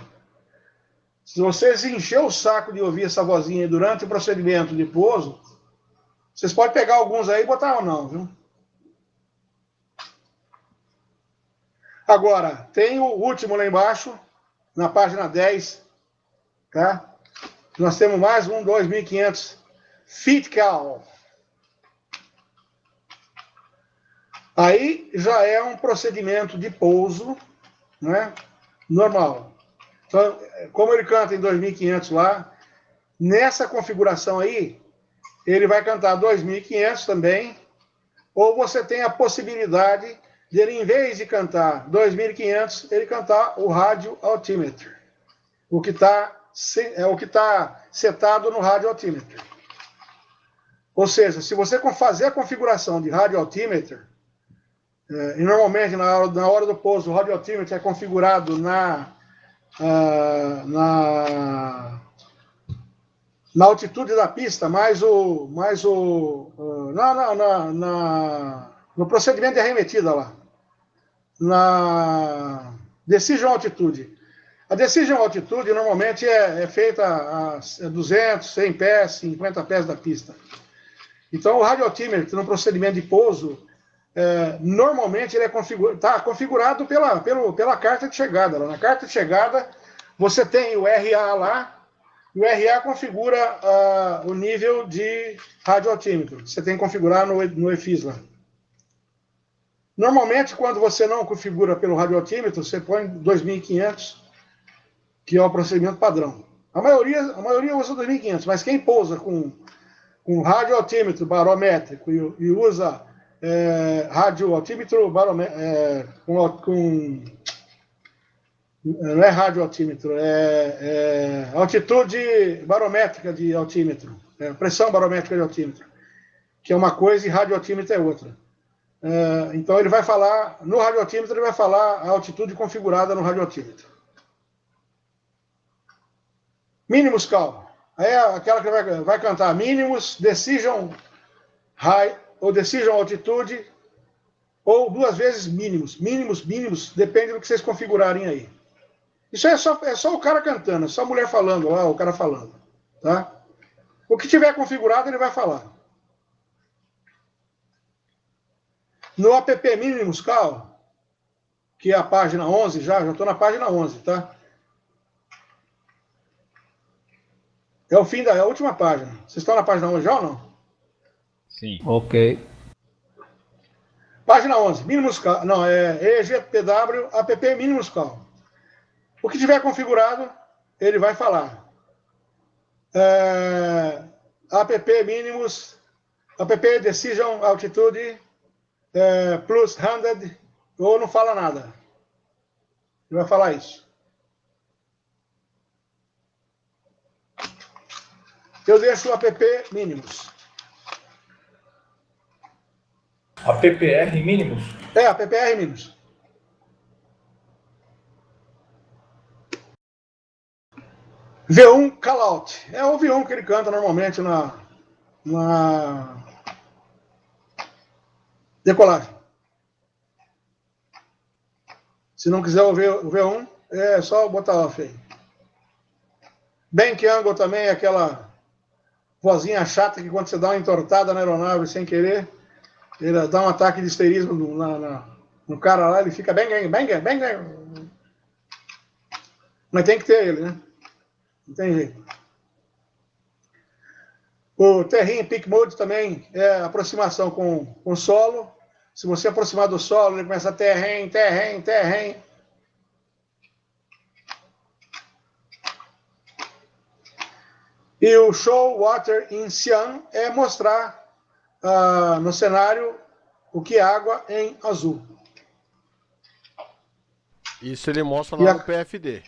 Se vocês encher o saco de ouvir essa vozinha durante o procedimento de pouso, vocês podem pegar alguns aí e botar ou não, viu? Agora, tem o último lá embaixo, na página 10, tá? Nós temos mais um 2.500 feet cal. Aí já é um procedimento de pouso, né? Normal. Então, como ele canta em 2.500 lá, nessa configuração aí, ele vai cantar 2.500 também, ou você tem a possibilidade de ele, em vez de cantar 2.500, ele cantar o rádio altimeter, o que está setado no rádio altimeter. Ou seja, se você fazer a configuração de rádio altimeter, e normalmente na hora do pouso o rádio altimeter é configurado na altitude da pista, no procedimento de arremetida lá, na decision altitude. A decision altitude normalmente é feita a 200, 100 pés, 50 pés da pista. Então o rádio altímetro no procedimento de pouso, normalmente ele está configurado pela carta de chegada. Lá na carta de chegada você tem o RA lá, e o RA configura o nível de rádio altímetro. Você tem que configurar no EFIS lá. Normalmente, quando você não configura pelo rádio altímetro, você põe 2.500, que é o procedimento padrão. A maioria usa 2.500, mas quem pousa com rádio altímetro barométrico e usa rádio altímetro barométrico, não é rádio altímetro, é altitude barométrica de altímetro, pressão barométrica de altímetro, que é uma coisa e rádio altímetro é outra. Então ele vai falar, no rádio altímetro ele vai falar a altitude configurada no rádio altímetro. Mínimos cal, é aquela que vai cantar mínimos, decision high ou decision altitude, ou 2 vezes mínimos, depende do que vocês configurarem aí. Isso é só o cara cantando, é só a mulher falando lá, o cara falando, tá? O que tiver configurado ele vai falar. No app mínimos cal, que é a página 11 já estou na página 11, tá? É o fim é a última página. Vocês estão na página 11 já ou não? Sim. Ok. Página 11, mínimos cal. Não, é EGPW app mínimos cal. O que tiver configurado, ele vai falar. App mínimos, app decision altitude plus 100, ou não fala nada. Ele vai falar isso. Eu deixo o app mínimos. APPR mínimos? APPR mínimos. V1 callout. É o V1 que ele canta normalmente na decolagem. Se não quiser o V1, é só botar off aí. Bank angle também é aquela vozinha chata que quando você dá uma entortada na aeronave sem querer, ele dá um ataque de histerismo no cara lá, ele fica bang. Mas tem que ter ele, né? Não tem jeito. O terrinho peak mode também é aproximação com o solo. Se você aproximar do solo, ele começa a terrém. E o show water in cyan é mostrar no cenário o que é água em azul. Isso ele mostra lá no PFD.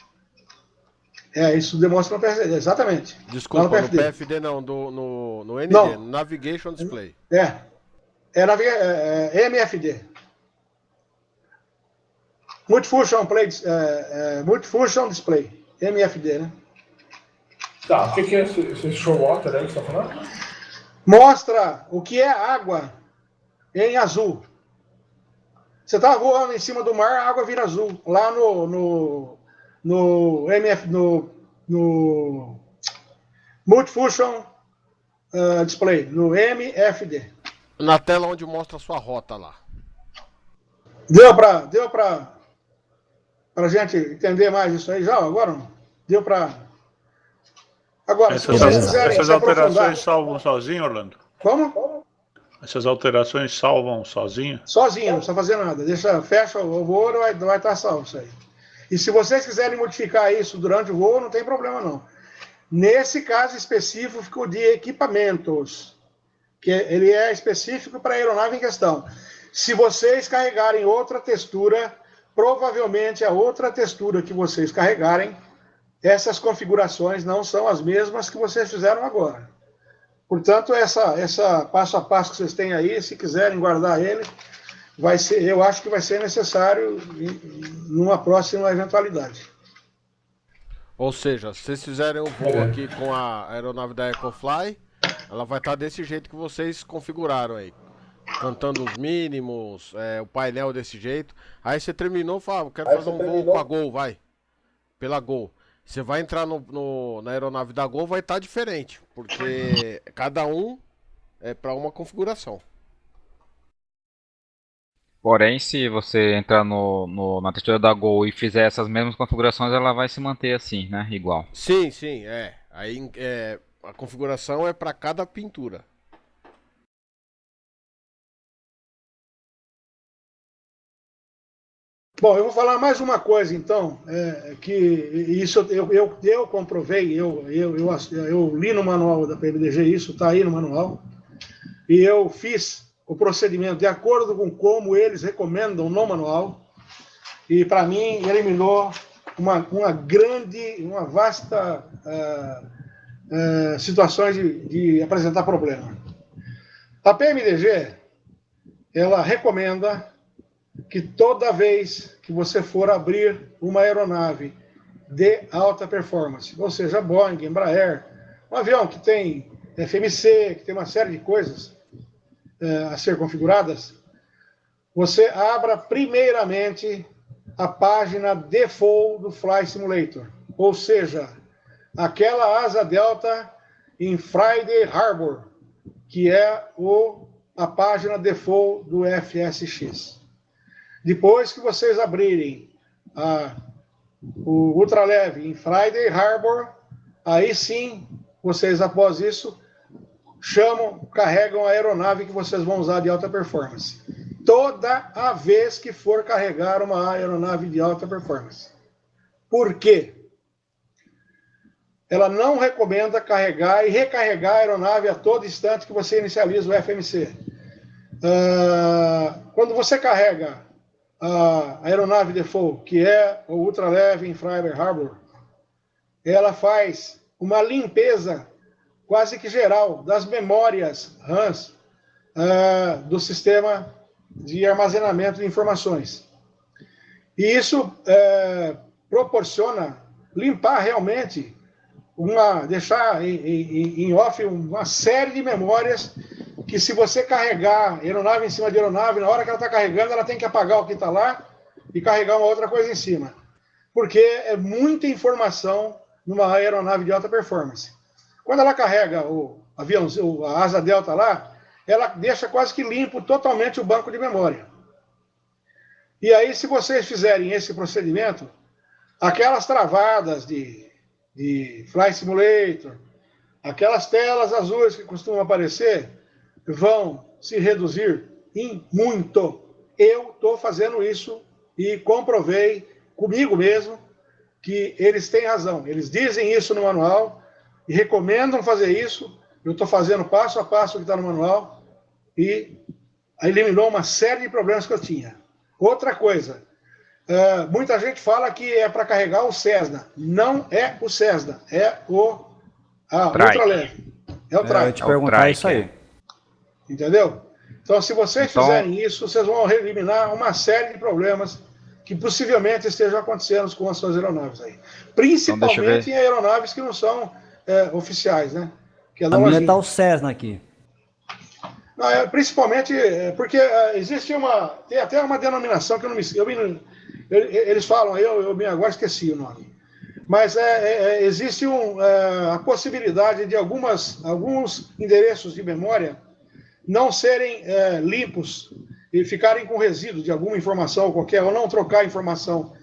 Isso demonstra no PFD, exatamente. Desculpa, Lá no PFD não, no ND, Não. no Navigation Display. MFD. Multifunction Display, MFD, né? Tá, o que é esse show water aí que você está falando? Mostra o que é água em azul. Você está voando em cima do mar, a água vira azul. Lá no Multifunction Display, no MFD. Na tela onde mostra a sua rota lá. Deu para gente entender mais isso aí já? Agora não? Deu para... Agora, se vocês quiserem essas se aprofundar... alterações salvam sozinho, Orlando? Como? Essas alterações salvam sozinho? Sozinho, não precisa fazer nada. Fecha o voo, vai estar salvo isso aí. E se vocês quiserem modificar isso durante o voo, não tem problema não. Nesse caso específico de equipamentos, que ele é específico para a aeronave em questão. Se vocês carregarem outra textura, provavelmente a outra textura que vocês carregarem, essas configurações não são as mesmas que vocês fizeram agora. Portanto, essa passo a passo que vocês têm aí, se quiserem guardar ele, eu acho que vai ser necessário numa próxima eventualidade. Ou seja, se vocês fizerem um voo aqui com a aeronave da EcoFly, ela vai estar desse jeito que vocês configuraram aí. Cantando os mínimos, o painel desse jeito. Aí você terminou e fala, quero fazer um voo com a Gol, vai. Pela Gol. Você vai entrar na aeronave da Gol, vai estar diferente. Porque cada um é para uma configuração. Porém, se você entrar na textura da Gol e fizer essas mesmas configurações, ela vai se manter assim, né? Igual. Sim, Aí a configuração é para cada pintura. Bom, eu vou falar mais uma coisa, então, que isso eu comprovei, eu li no manual da PMDG, isso está aí no manual, e eu fiz o procedimento de acordo com como eles recomendam no manual, e para mim eliminou uma vasta situações de apresentar problema. A PMDG, ela recomenda que toda vez que você for abrir uma aeronave de alta performance, ou seja, Boeing, Embraer, um avião que tem FMC, que tem uma série de coisas a ser configuradas, você abra primeiramente a página default do Flight Simulator, ou seja, aquela asa delta em Friday Harbor, que é a página default do FSX. Depois que vocês abrirem o ultraleve em Friday Harbor, aí sim, vocês após isso, carregam a aeronave que vocês vão usar de alta performance. Toda a vez que for carregar uma aeronave de alta performance. Por quê? Ela não recomenda carregar e recarregar a aeronave a todo instante que você inicializa o FMC. Quando você carrega a aeronave default, que é o ultraleve em Friday Harbor, ela faz uma limpeza quase que geral das memórias RAMs do sistema de armazenamento de informações. E isso proporciona limpar realmente, deixar em off uma série de memórias que, se você carregar aeronave em cima de aeronave, na hora que ela está carregando, ela tem que apagar o que está lá e carregar uma outra coisa em cima. Porque é muita informação numa aeronave de alta performance. Quando ela carrega o avião, a asa delta lá, ela deixa quase que limpo totalmente o banco de memória. E aí, se vocês fizerem esse procedimento, aquelas travadas de Flight Simulator, aquelas telas azuis que costumam aparecer, vão se reduzir em muito. Eu estou fazendo isso e comprovei comigo mesmo que eles têm razão. Eles dizem isso no manual e recomendam fazer isso. Eu estou fazendo passo a passo o que está no manual e eliminou uma série de problemas que eu tinha. Outra coisa, Muita gente fala que é para carregar o Cessna. Não é o Cessna, é o ultraleve. É o Eu Trike. ia te perguntar isso aí. Entendeu? Então, se vocês Então- fizerem isso, vocês vão eliminar uma série de problemas que possivelmente estejam acontecendo com as suas aeronaves aí. Principalmente em aeronaves que não são oficiais, né? Que é da A minha lojinha. tá o Cessna aqui. Não, principalmente porque existe tem até uma denominação que eu não me. Eles falam, agora esqueci o nome. Mas existe a possibilidade de alguns endereços de memória não serem limpos e ficarem com resíduo de alguma informação qualquer, ou não trocar informação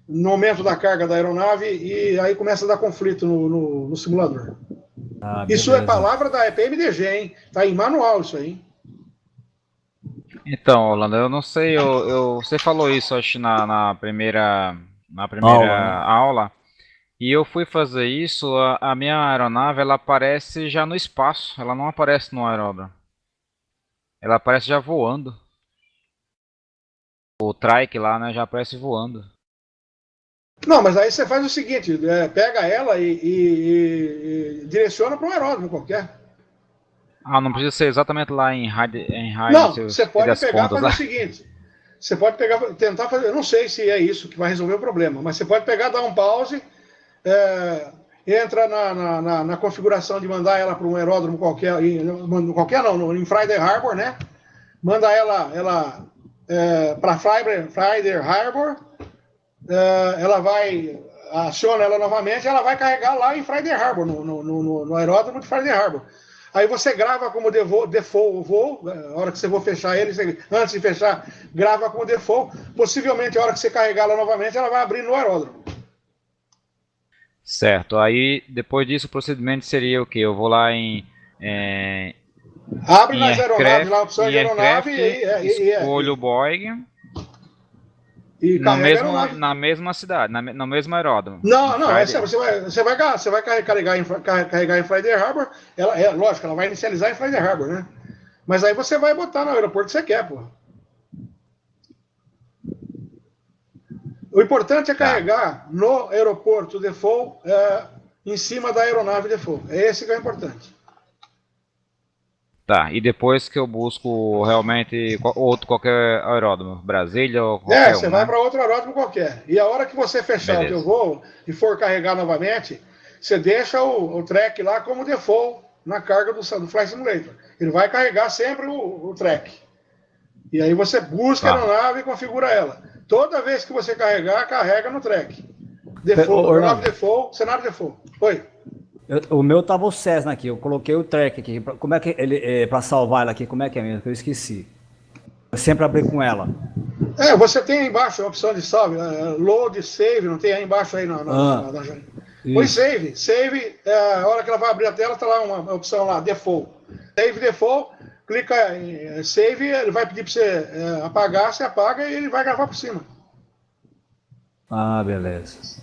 no momento da carga da aeronave, e aí começa a dar conflito no simulador. Isso é palavra da PMDG, hein? Tá em manual isso aí. Então, Orlando, eu não sei, você falou isso, acho, na primeira aula, e eu fui fazer isso, a minha aeronave, ela aparece já no espaço, ela não aparece no aeródromo. Ela aparece já voando. O trike lá, né, já aparece voando. Não, mas aí você faz o seguinte, pega ela e direciona para um aeródromo qualquer. Ah, não precisa ser exatamente lá em Hyde, Não, se eu você fizer pode as pegar e contas fazer lá. o seguinte. Você pode pegar, tentar fazer. Eu não sei se é isso que vai resolver o problema, mas você pode pegar, dar um pause, entra na configuração de mandar ela para um aeródromo qualquer, em Friday Harbor, né? Manda ela para Friday Harbor, ela vai, aciona ela novamente, ela vai carregar lá em Friday Harbor, no aeródromo de Friday Harbor. Aí você grava como default o voo, a hora que você for fechar ele, antes de fechar, grava como default. Possivelmente, a hora que você carregar ela novamente, ela vai abrir no aeródromo. Certo, aí depois disso o procedimento seria o quê? Eu vou lá Abre em nas aeronaves, lá a opção de aircraft, aeronave escolho o Boeing, e carrega a aeronave. na mesma cidade, no mesmo aeródromo. Não, Friday. você vai carregar em Friday Harbor, lógico, ela vai inicializar em Friday Harbor, né? Mas aí você vai botar no aeroporto que você quer, pô. O importante é carregar no aeroporto default em cima da aeronave default. É esse que é o importante. Tá, e depois que eu busco realmente qualquer aeródromo, Brasília ou qualquer Você um, vai né? para outro aeródromo qualquer. E a hora que você fechar o teu voo e for carregar novamente, você deixa o track lá como default na carga do Flight Simulator. Ele vai carregar sempre o track. E aí você busca a aeronave e configura ela. Toda vez que você carregar, carrega no track. Default, aeronave default, cenário default. Oi. O meu tava o Cessna aqui, eu coloquei o track aqui. Como é que ele para salvar ela aqui? Como é que é mesmo? Que eu esqueci. Eu sempre abri com ela. Você tem aí embaixo a opção de salve, load, save, não tem aí embaixo aí na põe save. Save, a hora que ela vai abrir a tela, tá lá uma opção lá, default. Save default, clica em save, ele vai pedir para você apagar, você apaga e ele vai gravar por cima. Ah, beleza.